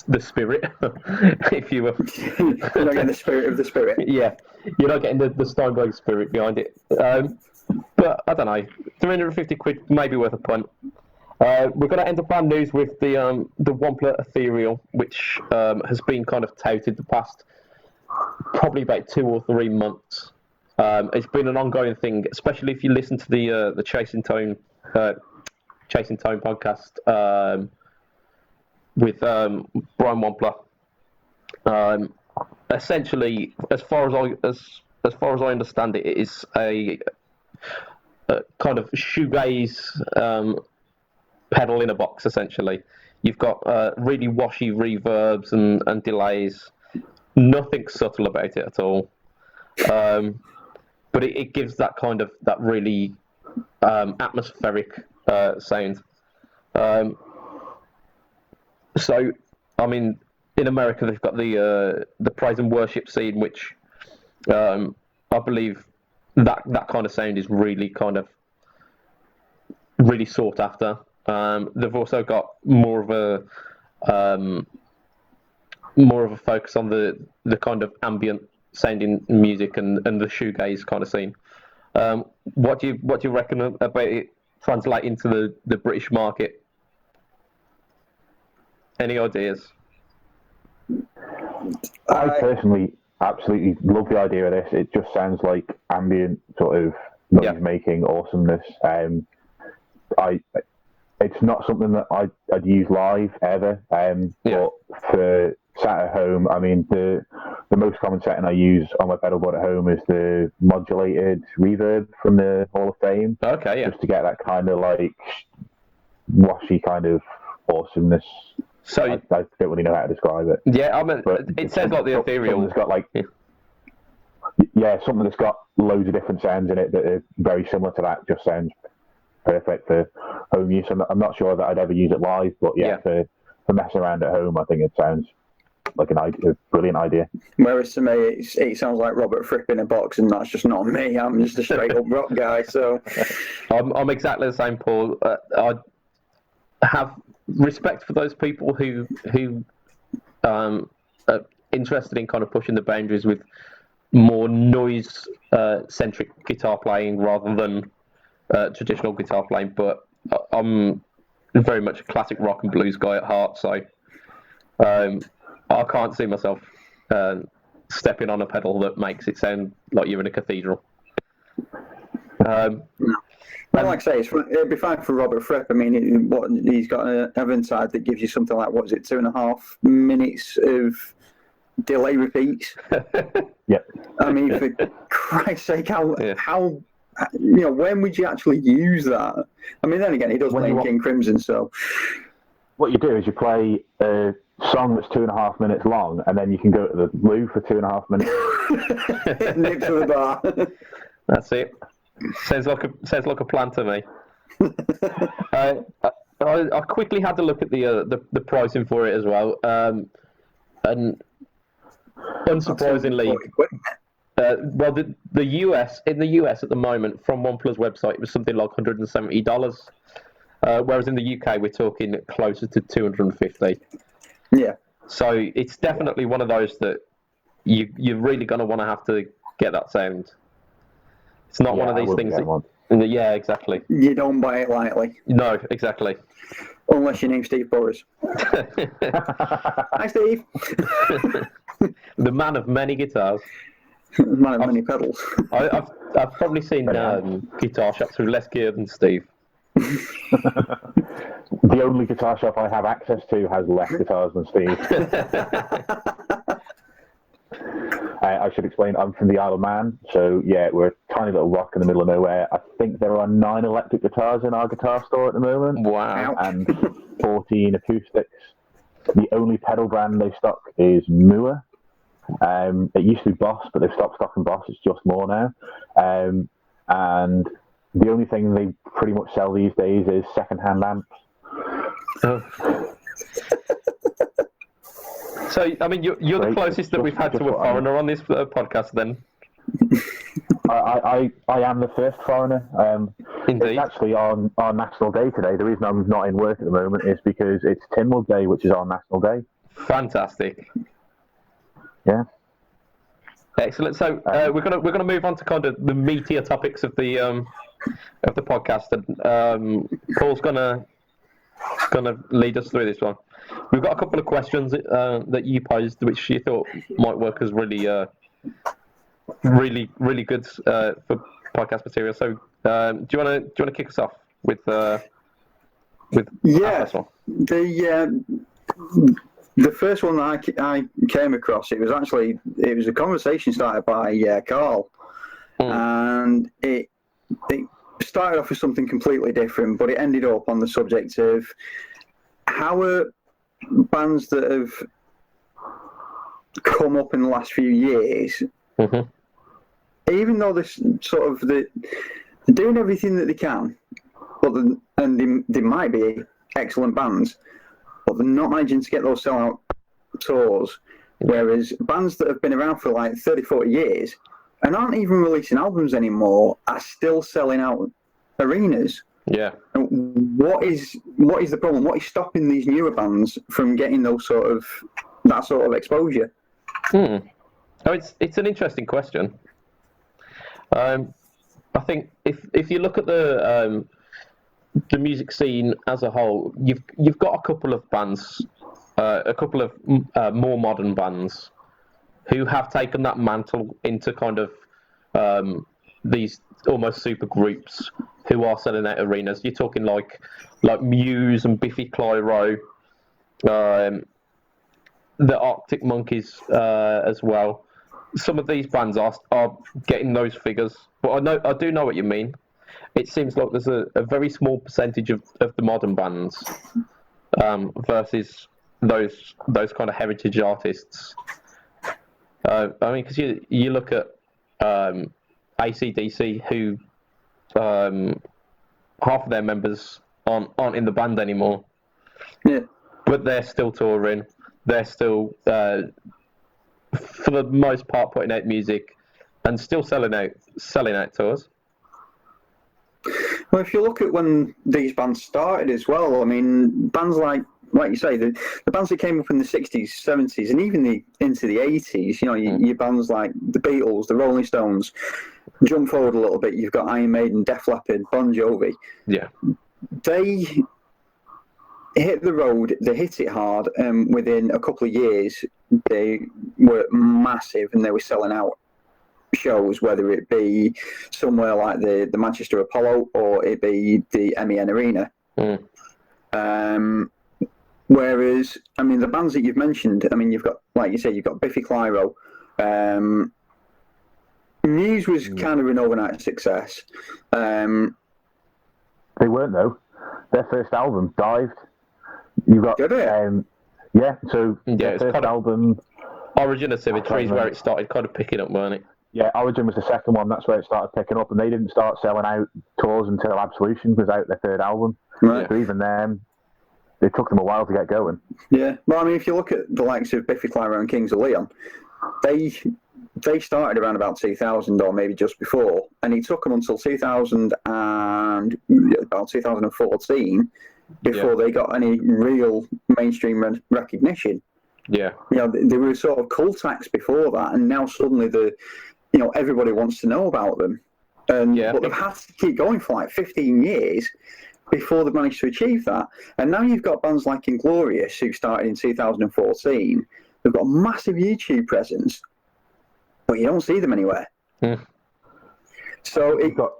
the spirit, if you will. You're not getting the spirit of the spirit. Yeah, you're not getting the Steinberg spirit behind it. But I don't know, 350 quid may be worth a punt. We're going to end up our news with the Wampler Ethereal, which has been kind of touted the past probably about 2 or 3 months. It's been an ongoing thing, especially if you listen to the Chasing Tone podcast with Brian Wampler. Essentially, as far as I understand it, it is a kind of shoegaze pedal in a box. Essentially, you've got really washy reverbs and delays. Nothing subtle about it at all. But it gives that kind of that really atmospheric sound. So, I mean, in America they've got the praise and worship scene, which I believe that kind of sound is really sought after. They've also got more of a focus on the kind of ambient sounding music and the shoegaze kind of scene. What do you reckon about it translating to the British market? Any ideas? I personally absolutely love the idea of this. It just sounds like ambient sort of noise making awesomeness. It's not something that I'd use live ever. But for sat at home, I mean, the most common setting I use on my pedal board at home is the modulated reverb from the Hall of Fame. Okay, yeah. Just to get that kind of like washy kind of awesomeness. So I don't really know how to describe it. Yeah, I mean, it sounds like the Ethereal. Something that's got like, something that's got loads of different sounds in it that are very similar to that just sounds perfect for home use. I'm not sure that I'd ever use it live, but for messing around at home, I think it sounds like a brilliant idea. Whereas to me, it sounds like Robert Fripp in a box, and that's just not me. I'm just a straight up rock guy. So I'm exactly the same, Paul. I have respect for those people who are interested in kind of pushing the boundaries with more noise centric guitar playing rather than traditional guitar playing. But I'm very much a classic rock and blues guy at heart, so I can't see myself stepping on a pedal that makes it sound like you're in a cathedral. Well, like I say, it'd be fine for Robert Fripp. I mean, he's got an Eventide that gives you something like, what is it, 2.5 minutes of delay repeats. Yep. I mean, for Christ's sake, how when would you actually use that? I mean, then again, he does play in King Crimson, so. What you do is you play a song that's 2.5 minutes long, and then you can go to the loo for 2.5 minutes. Nip to the bar. That's it. Sounds like a plan to me. I quickly had to look at the pricing for it as well, and unsurprisingly, well, the US at the moment from OnePlus website it was something like $170, whereas in the UK we're talking closer to $250. Yeah. So it's definitely one of those that you're really going to want to have to get that sound. It's not one of these things that... Yeah, exactly. You don't buy it lightly. No, exactly. Unless your name's Steve Boris. Hi, Steve. The man of many guitars. Man of many pedals. I've probably seen guitar shops with less gear than Steve. The only guitar shop I have access to has less guitars than Steve. I should explain, I'm from the Isle of Man, so yeah, we're a tiny little rock in the middle of nowhere. I think there are 9 electric guitars in our guitar store at the moment. Wow. And 14 acoustics. The only pedal brand they stock is Mua. It used to be Boss, but they've stopped stocking Boss, it's just more now. And the only thing they pretty much sell these days is second-hand amps. So, I mean, you're the closest that we've had to a foreigner on this podcast, then. I am the first foreigner. Indeed. It's actually on our National Day today. The reason I'm not in work at the moment is because it's Tynwald Day, which is our National Day. Fantastic. Yeah. Excellent. So we're gonna move on to kind of the meatier topics of the podcast, and Paul's gonna lead us through this one. We've got a couple of questions that you posed, which you thought might work as really good for podcast material. So, do you want to kick us off with our first one? The first one that I came across, it was a conversation started by Carl, and it started off with something completely different, but it ended up on the subject of how are bands that have come up in the last few years, even though they're they're doing everything that they can, and they might be excellent bands, but they're not managing to get those sellout tours, whereas bands that have been around for like 30, 40 years and aren't even releasing albums anymore are still selling out arenas. Yeah. What is the problem? What is stopping these newer bands from getting that sort of exposure? Oh, it's an interesting question. I think if you look at the music scene as a whole, you've got a couple of bands, a couple of more modern bands who have taken that mantle into kind of these almost super groups who are selling out arenas. You're talking like Muse and Biffy Clyro, the Arctic Monkeys as well. Some of these bands are getting those figures, but I do know what you mean. It seems like there's a very small percentage of the modern bands versus those kind of heritage artists. I mean, because you look at AC/DC, who half of their members aren't in the band anymore. Yeah. But they're still touring. They're still, for the most part, putting out music and still selling out tours. Well, if you look at when these bands started as well, I mean, bands like you say, the bands that came up in the 60s, 70s, and even into the 80s, your bands like the Beatles, the Rolling Stones. Jump forward a little bit, you've got Iron Maiden, Def Leppard, Bon Jovi. Yeah. They hit the road, they hit it hard, and within a couple of years, they were massive and they were selling out shows, whether it be somewhere like the Manchester Apollo or it be the MEN Arena. Whereas, I mean, the bands that you've mentioned, I mean, you've got, like you said, you've got Biffy Clyro. Muse was kind of an overnight success. They weren't, though. Their first album, Dived. You got, Did it? yeah. So Yeah, their it's first kind of- album. Origin of Symmetry is where it started kind of picking up, weren't it? Yeah, Origin was the second one. That's where it started picking up, and they didn't start selling out tours until Absolution was out, their third album. Right. So even then, it took them a while to get going. Yeah. Well, I mean, if you look at the likes of Biffy Clyro and Kings of Leon, they started around about 2000 or maybe just before, and it took them until 2000 and about 2014 before they got any real mainstream recognition. Yeah. You know, they were sort of cult acts before that, and now suddenly everybody wants to know about them. But they've had to keep going for like 15 years before they've managed to achieve that. And now you've got bands like Inglorious, who started in 2014. They've got a massive YouTube presence, but you don't see them anywhere. So it got.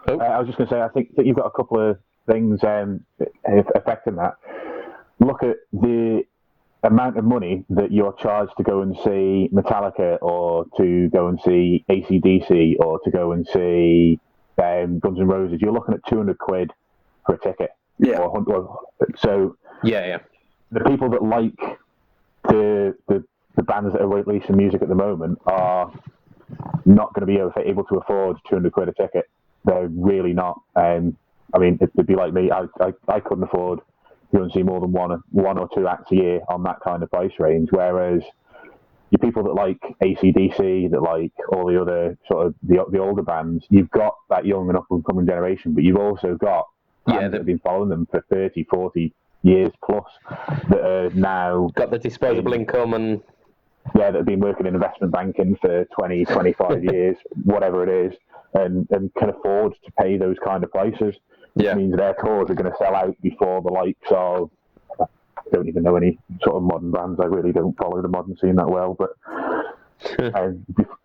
I was just going to say, I think that you've got a couple of things affecting that. Look at the amount of money that you're charged to go and see Metallica, or to go and see AC/DC, or to go and see Guns N' Roses. You're looking at £200 for a ticket. Yeah. So Yeah. the people that like the bands that are releasing music at the moment are not going to be able to afford £200 a ticket. They're really not. I mean, it'd be like me. I couldn't afford to go and see more than one or two acts a year on that kind of price range. Whereas you people that like AC/DC, that like all the other sort of the older bands, you've got that young and up and coming generation, but you've also got bands that have been following them for 30, 40 years plus, that are now Got the disposable income and that have been working in investment banking for 20, 25 years, whatever it is, and can afford to pay those kind of prices, which means their tours are going to sell out before the likes of, I don't even know any sort of modern bands. I really don't follow the modern scene that well, but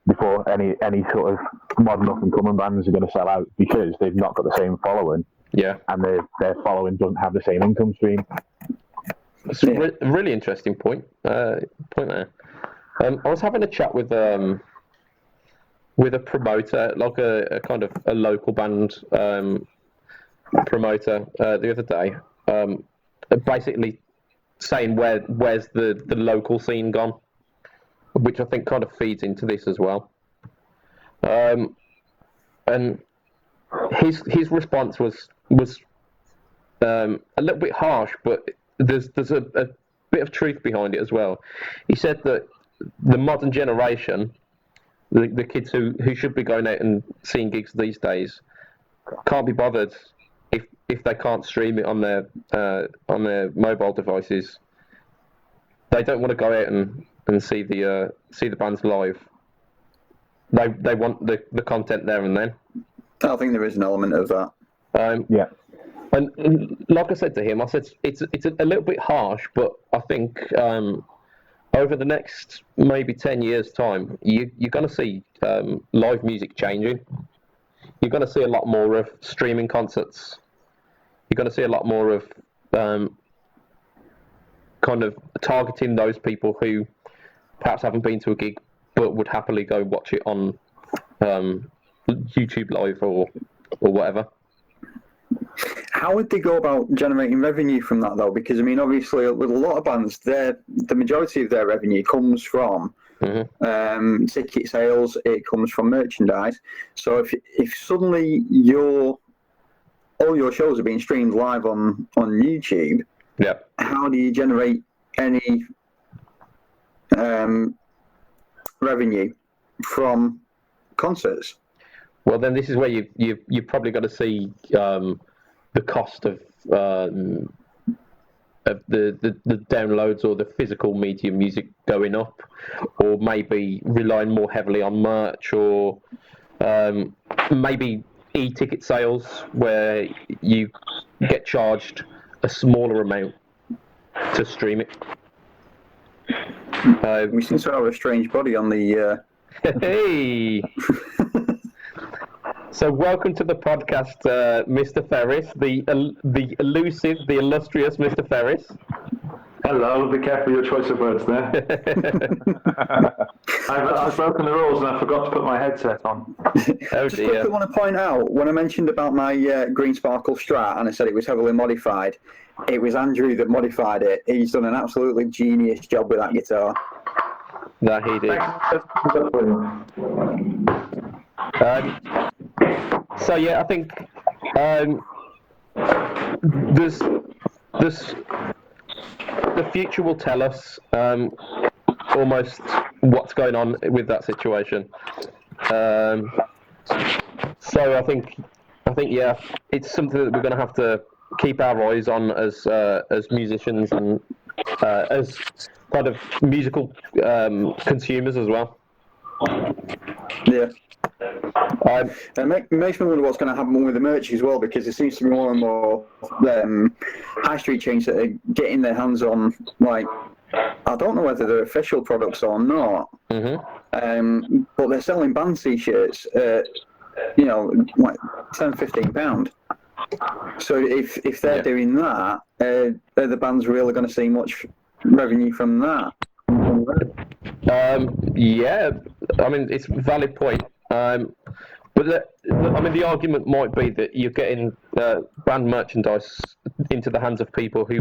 before any sort of modern up and coming bands are going to sell out, because they've not got the same following, and their following doesn't have the same income stream. It's a really interesting point there. I was having a chat with a promoter, like a kind of a local band promoter the other day, basically saying where's the local scene gone, which I think kind of feeds into this as well. And his response was a little bit harsh, but there's a bit of truth behind it as well. He said that the modern generation, the kids who should be going out and seeing gigs these days, can't be bothered if they can't stream it on their mobile devices. They don't want to go out and see the bands live. They want the content there and then. I think there is an element of that. And like I said to him, I said it's a little bit harsh, but I think over the next maybe 10 years' time, you're going to see live music changing. You're going to see a lot more of streaming concerts. You're going to see a lot more of kind of targeting those people who perhaps haven't been to a gig but would happily go watch it on YouTube Live or whatever. How would they go about generating revenue from that, though? Because, I mean, obviously, with a lot of bands, the majority of their revenue comes from ticket sales, it comes from merchandise. So if suddenly all your shows are being streamed live on YouTube, how do you generate any revenue from concerts? Well, then this is where you've probably got to see the cost of the downloads or the physical media music going up, or maybe relying more heavily on merch, or maybe e-ticket sales where you get charged a smaller amount to stream it. We seem to have a strange body on the. Hey! So welcome to the podcast, Mr. Ferris, the elusive, the illustrious Mr. Ferris. Hello, be careful your choice of words there. I've broken the rules and I forgot to put my headset on. Oh Just quickly dear. want to point out, when I mentioned about my Green Sparkle Strat and I said it was heavily modified, it was Andrew that modified it. He's done an absolutely genius job with that guitar. That he did. So yeah, I think the future will tell us almost what's going on with that situation. So I think yeah, it's something that we're going to have to keep our eyes on as musicians and as kind of musical consumers as well. Yeah. It makes me wonder what's going to happen with the merch as well, because there seems to be more and more high street chains that are getting their hands on, like, I don't know whether they're official products or not, but they're selling band t-shirts at, like £10-15. So if they're doing that, are the bands really going to see much revenue from that? Yeah, I mean, it's a valid point. But the argument might be that you're getting band merchandise into the hands of people who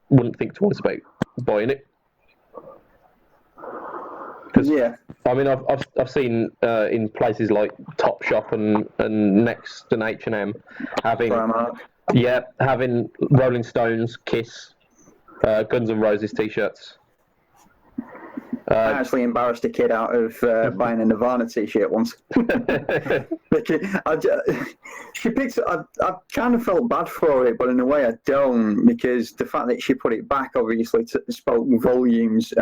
wouldn't think twice about buying it. Yeah. I mean, I've seen in places like Topshop and Next and H&M having Rolling Stones, Kiss, Guns N' Roses t-shirts. I actually embarrassed a kid out of buying a Nirvana t-shirt once. She picked it. I kind of felt bad for it, but in a way I don't, because the fact that she put it back obviously spoke volumes.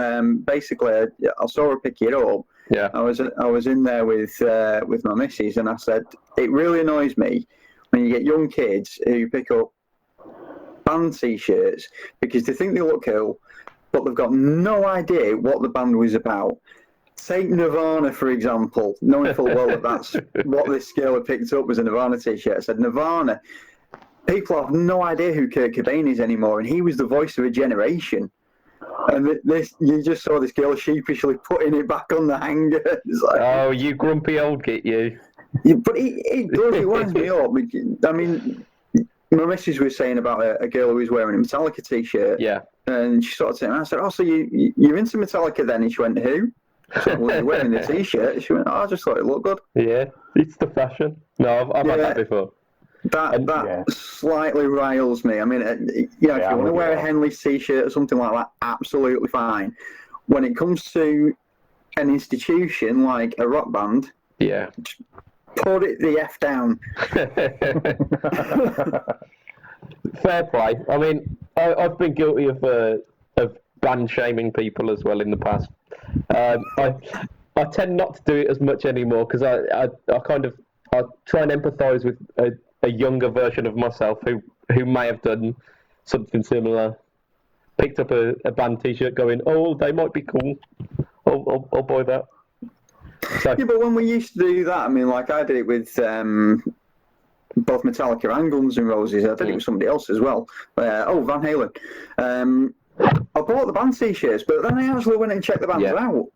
Basically, I saw her pick it up. Yeah. I was in there with my missus, and I said, it really annoys me when you get young kids who pick up band t-shirts because they think they look cool, but they've got no idea what the band was about. Take Nirvana, for example, knowing full well that that's what this girl had picked up was a Nirvana t-shirt. I said, Nirvana, people have no idea who Kurt Cobain is anymore, and he was the voice of a generation. And you just saw this girl sheepishly putting it back on the hanger. It's like, oh, you grumpy old git, you. Yeah, but it does, it winds me up. I mean, my missus was saying about a girl who was wearing a Metallica t-shirt. Yeah. And she sort of said, I said, oh, so you're into Metallica then? And she went, who? So, well, you're wearing the t-shirt. She went, oh, I just thought it looked good. Yeah, it's the fashion. No, I've had that before. That slightly riles me. I mean, if you want to wear a Henley's t-shirt or something like that, absolutely fine. When it comes to an institution like a rock band, yeah, put it the F down. Fair play. I mean, I've been guilty of band shaming people as well in the past. I tend not to do it as much anymore because I try and empathise with a younger version of myself who may have done something similar. Picked up a band t-shirt going, oh, they might be cool. I'll buy that. So, yeah, but when we used to do that, I mean, like I did it with both Metallica and Guns N' Roses. I did it with somebody else as well. Van Halen. I bought the band t-shirts, but then I actually went and checked the bands out.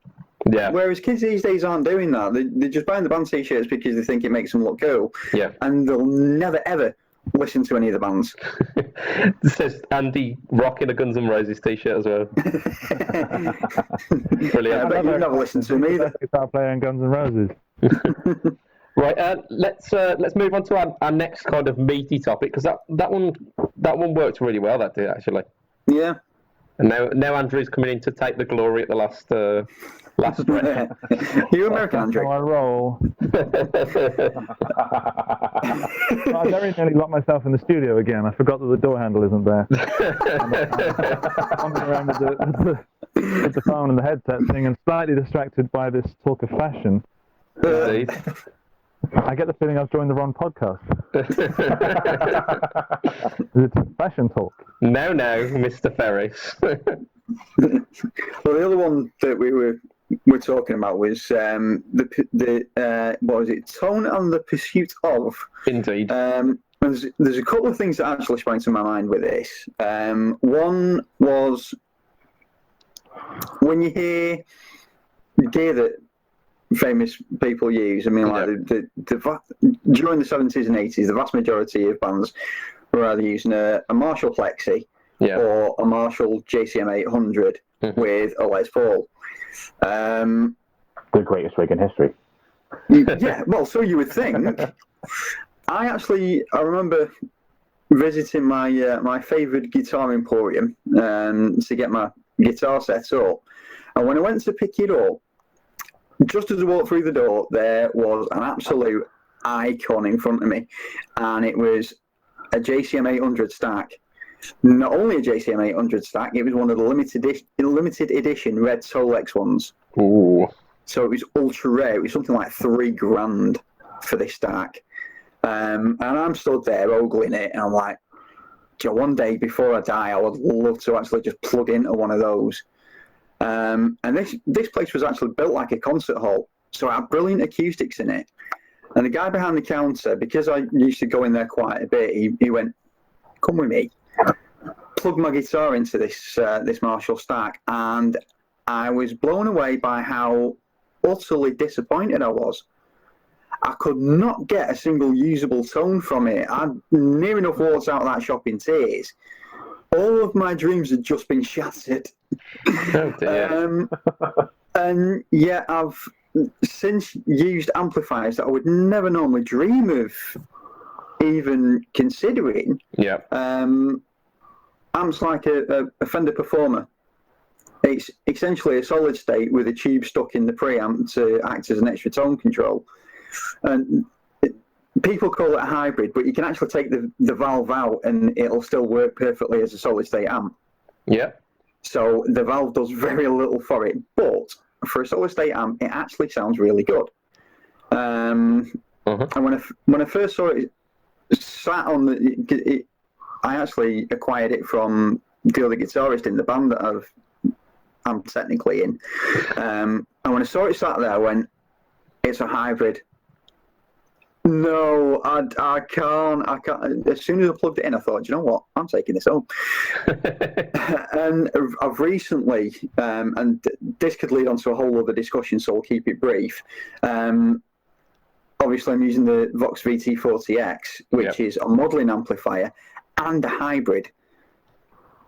Yeah. Whereas kids these days aren't doing that. They're just buying the band t-shirts because they think it makes them look cool. Yeah. And they'll never, ever listen to any of the bands. It says Andy rocking a Guns N' Roses t-shirt as well. Brilliant. I bet you've never listened to them either. Start playing Guns N' Roses. Right, let's move on to our next kind of meaty topic, because that one worked really well, that did, actually. Yeah. And now Andrew's coming in to take the glory at the last stretch. You American, Andrew? How I roll. I very nearly locked myself in the studio again. I forgot that the door handle isn't there. I'm wandering around with the phone and the headset thing, and slightly distracted by this talk of fashion. Indeed. I get the feeling I've joined the wrong podcast. It's fashion talk. No, Mr. Ferris. Well, the other one that we were talking about was the what was it? Tone and the Pursuit of. Indeed. There's a couple of things that actually sprang to my mind with this. One was when you hear gear that famous people use. I mean, like during the 70s and 80s, the vast majority of bands were either using a Marshall Plexi or a Marshall JCM 800 with a Les Paul. The greatest rig in history. Yeah, well, so you would think. I remember visiting my favoured guitar emporium to get my guitar set up. And when I went to pick it up, just as I walked through the door, there was an absolute icon in front of me. And it was a JCM 800 stack. Not only a JCM 800 stack, it was one of the limited edition red Solex ones. Ooh. So it was ultra rare. It was something like $3,000 for this stack. And I'm stood there ogling it, and I'm like, one day before I die, I would love to actually just plug into one of those. And this place was actually built like a concert hall, so it had brilliant acoustics in it. And the guy behind the counter, because I used to go in there quite a bit, he went, "Come with me." Plug my guitar into this Marshall stack, and I was blown away by how utterly disappointed I was. I could not get a single usable tone from it. I near enough walked out of that shop in tears. All of my dreams had just been shattered. Oh dear. And yet I've since used amplifiers that I would never normally dream of even considering. Yeah. Amps like a Fender Performer. It's essentially a solid state with a tube stuck in the preamp to act as an extra tone control. And people call it a hybrid, but you can actually take the valve out and it'll still work perfectly as a solid state amp. Yeah. So the valve does very little for it, but for a solid state amp, it actually sounds really good. And when I first saw it sat on I actually acquired it from the other guitarist in the band that I'm technically in. And when I saw it sat there, I went, "It's a hybrid." No, I can't. As soon as I plugged it in, I thought, you know what? I'm taking this home. And I've recently, and this could lead on to a whole other discussion, so I'll keep it brief. Obviously, I'm using the Vox VT40X, which is a modelling amplifier and a hybrid.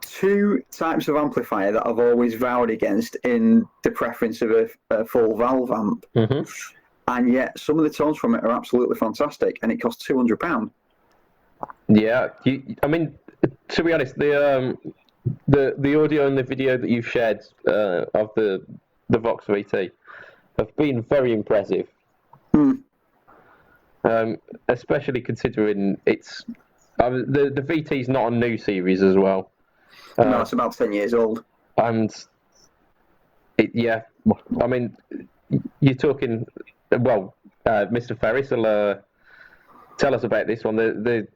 Two types of amplifier that I've always vowed against in the preference of a full valve amp. Mm-hmm. And yet, some of the tones from it are absolutely fantastic, and it costs £200. Yeah, I mean, to be honest, the audio and the video that you've shared of the Vox VT have been very impressive. Especially considering it's the VT's not a new series as well. No, it's about 10 years old. And I mean, you're talking. Well, Mr. Ferris will tell us about this one. The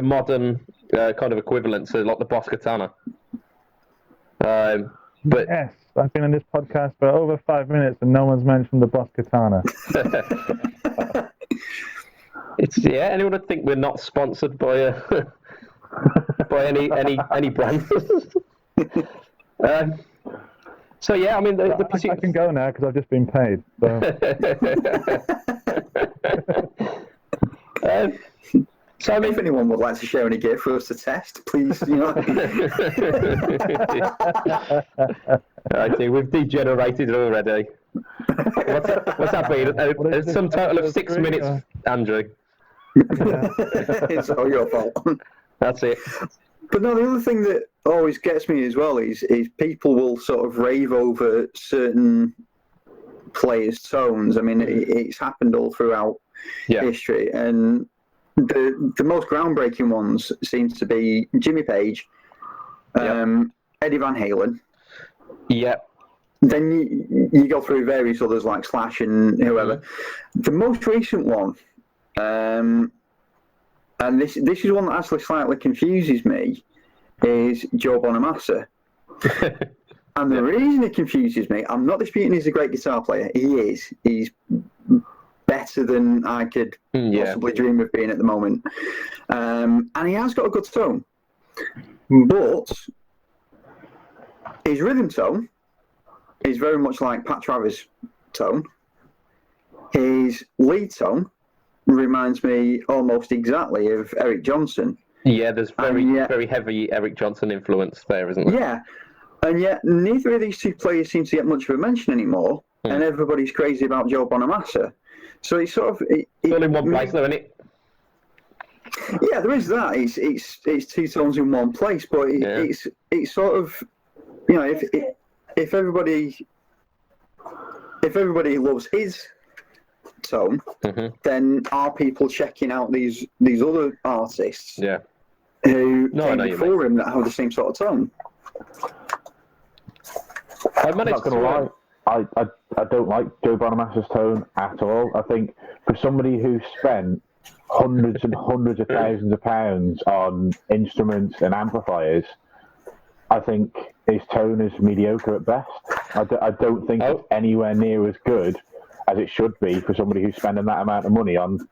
modern kind of equivalent to like the Boss Katana. But yes, I've been on this podcast for over 5 minutes and no one's mentioned the Boss Katana. Anyone would think we're not sponsored by by any brand. So yeah, I mean, the I can go now because I've just been paid. So I mean, if anyone would like to share any gear for us to test, please, I think we've degenerated already. What's that been? Some total of 6 minutes, Andrew. It's all your fault. That's it. But no, the other thing that always gets me as well is people will sort of rave over certain players' tones. I mean, it's happened all throughout history, and the most groundbreaking ones seems to be Jimmy Page, Eddie Van Halen. Yeah. Then you go through various others like Slash and whoever. The most recent one, and this is one that actually slightly confuses me, is Joe Bonamassa. And the reason it confuses me, I'm not disputing he's a great guitar player. He is. He's better than I could possibly dream of being at the moment. And he has got a good tone. But his rhythm tone is very much like Pat Travers' tone. His lead tone reminds me almost exactly of Eric Johnson. Yeah, there's very heavy Eric Johnson influence there, isn't there? Yeah. And yet, neither of these two players seem to get much of a mention anymore, and everybody's crazy about Joe Bonamassa. So it's sort of all in one place, though, isn't it? Yeah, there is that. It's two tones in one place, but it's sort of, you know, if everybody loves his tone, then are people checking out these other artists? Yeah. Who came before him that have the same sort of tone? I'm not going to lie. I don't like Joe Bonamassa's tone at all. I think for somebody who spent hundreds and hundreds of thousands of pounds on instruments and amplifiers, I think his tone is mediocre at best. I don't think it's anywhere near as good as it should be for somebody who's spending that amount of money on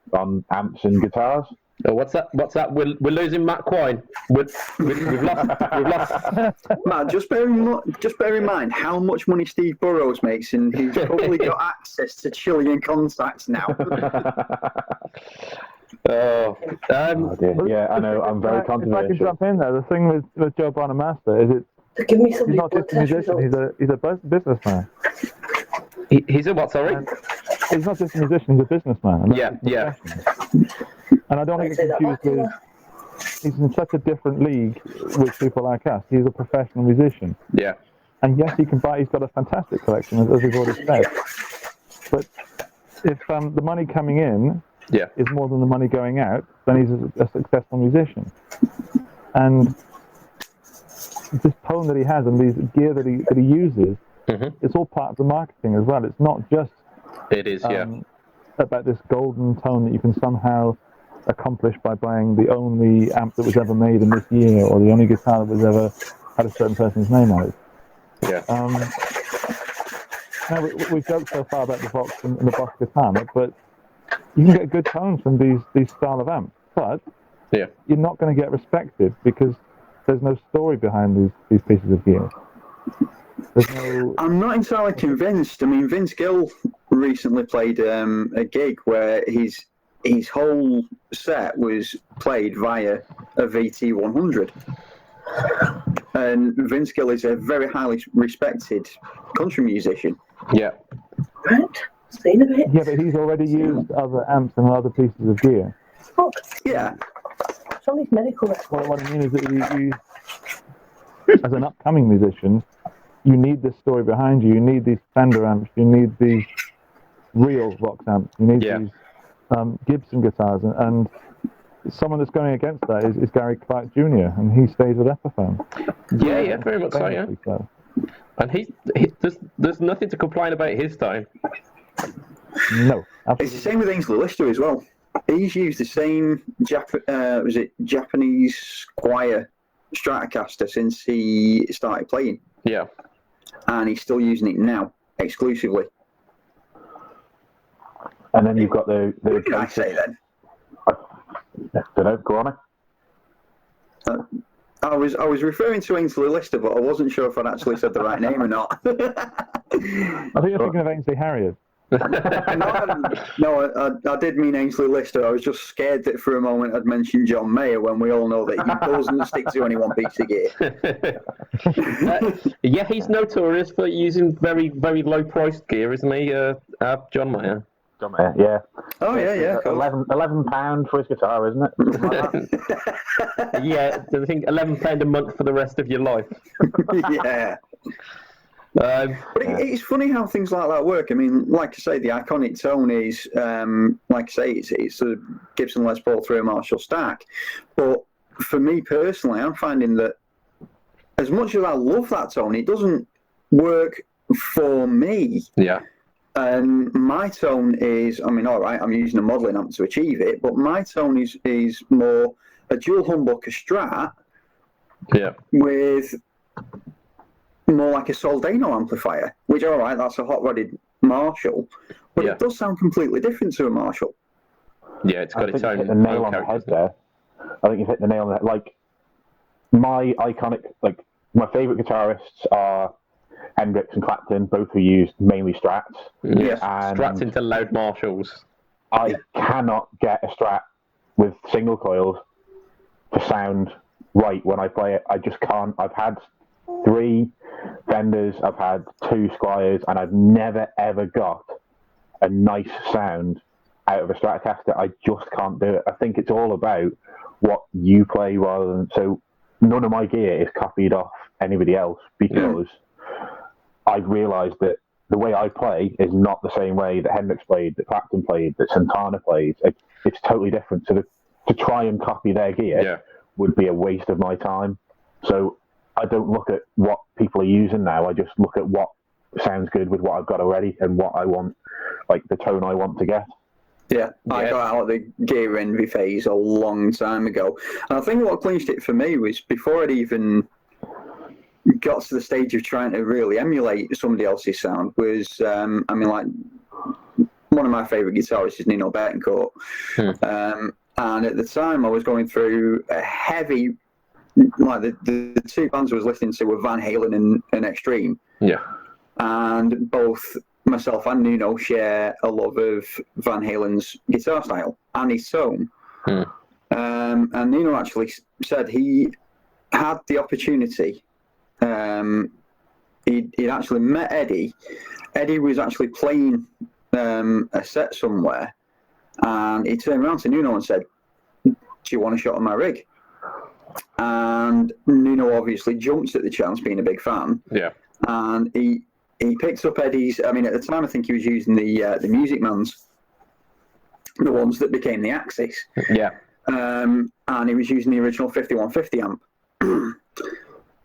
amps and guitars. Oh, what's that? We're losing Matt Quine. We've lost. Matt, just bear in mind how much money Steve Burrows makes, and he's probably got access to Chilean contacts now. Oh dear. Yeah, I know. I'm very controversial. If I could jump in there, the thing with Joe Bonamassa is give me he's not just a musician. He's a businessman. He's a what? Sorry. He's not just a musician. He's a businessman. Yeah. And I don't think it's confused with. He's in such a different league with people like us. He's a professional musician. Yeah. And yes, he's got a fantastic collection, as we've already said. But if the money coming in is more than the money going out, then he's a successful musician. And this tone that he has and these gear that he uses, it's all part of the marketing as well. It's not just about this golden tone that you can somehow accomplish by buying the only amp that was ever made in this year, or the only guitar that was ever had a certain person's name on it. Yeah. Now we've joked so far about the Vox and the Boss Katana, but you can get good tones from these style of amps, but you're not going to get respected because there's no story behind these pieces of gear. I'm not entirely convinced. I mean, Vince Gill recently played a gig where his whole set was played via a VT100. And Vince Gill is a very highly respected country musician. Yeah. Right. Seen a bit. Yeah, but he's already used other amps and other pieces of gear. Oh. Yeah. Some of these medical Well, what I mean is that you as an upcoming musician, you need this story behind you. You need these Fender amps. You need these real Vox amps. You need these Gibson guitars. And someone that's going against that is Gary Clark Jr., and he stays with Epiphone. Yeah, very much so, yeah. And there's nothing to complain about his tone. No, absolutely. It's the same with Ainsley Lister as well. He's used the same Japanese Squier Stratocaster since he started playing. Yeah. And he's still using it now, exclusively. And then you've got the What did I say then? I don't know, go on. I was referring to Ainsley Lister, but I wasn't sure if I'd actually said the right name or not. I think you're thinking of Ainsley Harriott. No, I did mean Ainsley Lister. I was just scared that for a moment I'd mentioned John Mayer when we all know that he doesn't stick to any one piece of gear. Yeah, he's notorious for using very, very low-priced gear, isn't he, John Mayer? John Mayer, yeah. Oh, yeah. Cool. £11 for his guitar, isn't it? Yeah, I think £11 a month for the rest of your life. Yeah. But it's funny how things like that work. I mean, like I say, the iconic tone is, like I say, it's a Gibson Les Paul through a Marshall stack. But for me personally, I'm finding that as much as I love that tone, it doesn't work for me. Yeah. And my tone is, I mean, all right, I'm using a modelling amp to achieve it, but my tone is more a dual humbucker Strat with more like a Soldano amplifier, which, all right, that's a hot-rodded Marshall, but it does sound completely different to a Marshall. Yeah, it's got its own. You hit the nail on the head there. I think you hit the nail on the head. Like my favorite guitarists are Hendrix and Clapton, both who use mainly Strats. Yes, Strats into loud Marshalls. I cannot get a Strat with single coils to sound right when I play it. I just can't. I've had 3 Fenders, I've had 2 Squiers, and I've never ever got a nice sound out of a Stratocaster. I just can't do it. I think it's all about what you play rather than... So none of my gear is copied off anybody else because I've realised that the way I play is not the same way that Hendrix played, that Clapton played, that Santana played. It's totally different. So to try and copy their gear would be a waste of my time. So I don't look at what people are using now. I just look at what sounds good with what I've got already and what I want, like the tone I want to get. Yeah, I got out of the gear envy phase a long time ago. And I think what clinched it for me was before I'd even got to the stage of trying to really emulate somebody else's sound was, like, one of my favourite guitarists is Nino Bettencourt. And at the time I was going through a heavy, like the 2 bands I was listening to were Van Halen and Extreme. Yeah. And both myself and Nuno share a love of Van Halen's guitar style and his tone. And Nuno actually said he had the opportunity. He'd actually met Eddie. Eddie was actually playing a set somewhere, and he turned around to Nuno and said, "Do you want a shot of my rig?" And Nuno obviously jumps at the chance, being a big fan. Yeah. And he picks up Eddie's. I mean, at the time, I think he was using the Music Mans, the ones that became the Axis. Yeah. And he was using the original 5150 amp.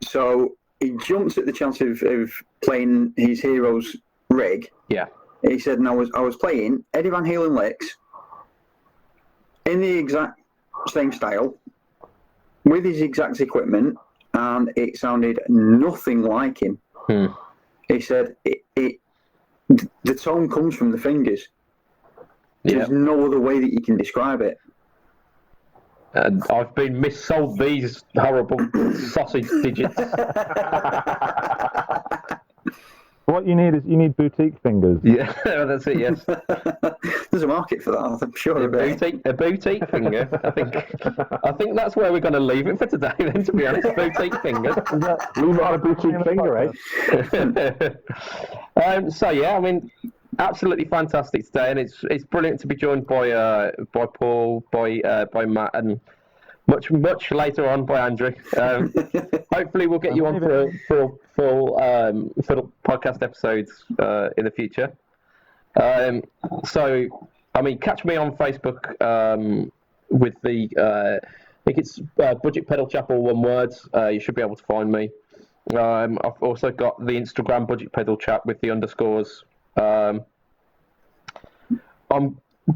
So he jumps at the chance of playing his Heroes rig. Yeah. He said, and I was playing Eddie Van Halen licks in the exact same style with his exact equipment, and it sounded nothing like him. He said the tone comes from the fingers. There's no other way that you can describe it. And I've been missold these horrible sausage digits. What you need boutique fingers. Yeah, that's it. Yes. There's a market for that. I'm sure. A boutique finger. I think that's where we're going to leave it for today. Then, to be honest, boutique fingers. Leave on a boutique finger, eh? So yeah, I mean, absolutely fantastic today, and it's brilliant to be joined by Paul, by Matt, and much later on by Andrew. Hopefully, we'll get you on for podcast episodes in the future. So, I mean, catch me on Facebook with the I think it's Budget Pedal Chap, all one word. You should be able to find me. I've also got the Instagram Budget Pedal Chat with the underscores. I'm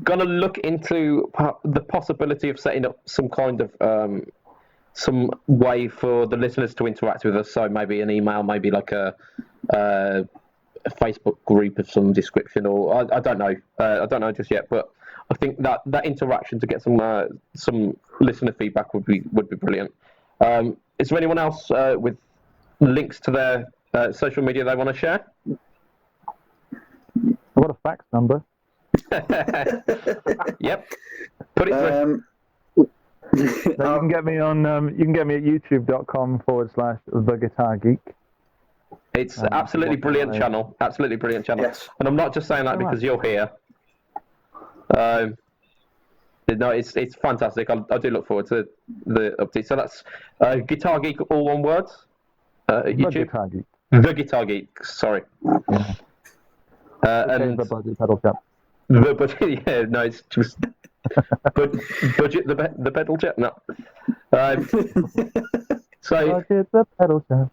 going to look into the possibility of setting up some kind of some way for the listeners to interact with us. So maybe an email, maybe like a Facebook group of some description, or I don't know. I don't know just yet, but I think that interaction to get some listener feedback would be brilliant. Is there anyone else with links to their social media they want to share? I've got a fax number. Yep. Put it through. So you can get me on. You can get me at youtube.com/The Guitar Geek. It's absolutely brilliant channel. Absolutely brilliant channel. Yes. And I'm not just saying that because you're here. No, it's fantastic. I do look forward to the update. So that's Guitar Geek, all one word. YouTube. The Guitar Geek. The Guitar Geek. Sorry. Yeah. And the Budget Pedal Chat. The budget, yeah, no, it's just budget the pedal chat. No. So Budget the pedal chat.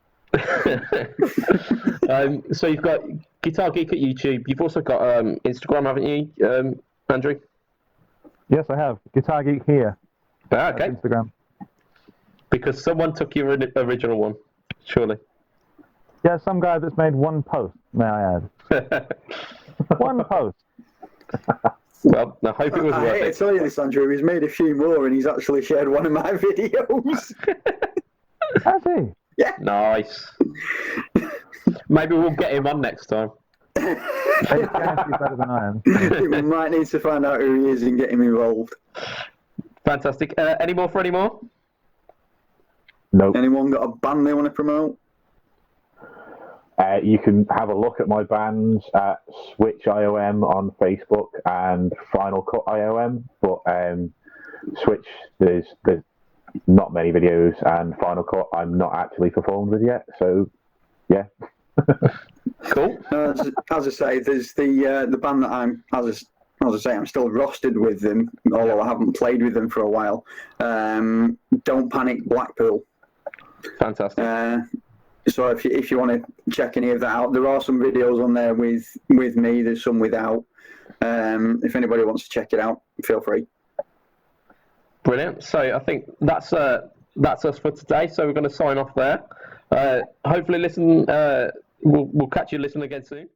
So you've got Guitar Geek at YouTube. You've also got Instagram, haven't you, Andrew? Yes, I have. Guitar Geek here. Okay. Instagram. Because someone took your original one, surely. Yeah, some guy that's made one post, may I add. One post. Well, I hope it was I worth hate to it. tell you this, Andrew. He's made a few more, and he's actually shared one of my videos. Has he? Nice. Maybe we'll get him on next time. He's guaranteed better than I am. We might need to find out who he is and get him involved. Fantastic. Any more for any more? Nope. Anyone got a band they want to promote? You can have a look at my bands at Switch IOM on Facebook and Final Cut IOM, but Switch, there's not many videos, and Final Cut I'm not actually performed with yet, so yeah. Cool. As I say, there's the band that I'm, as I say, I'm still rostered with them, although I haven't played with them for a while. Don't Panic Blackpool. Fantastic. So if you want to check any of that out, there are some videos on there with me. There's some without. If anybody wants to check it out, feel free. Brilliant. So I think that's us for today. So we're going to sign off there. Hopefully, we'll catch you listening again soon.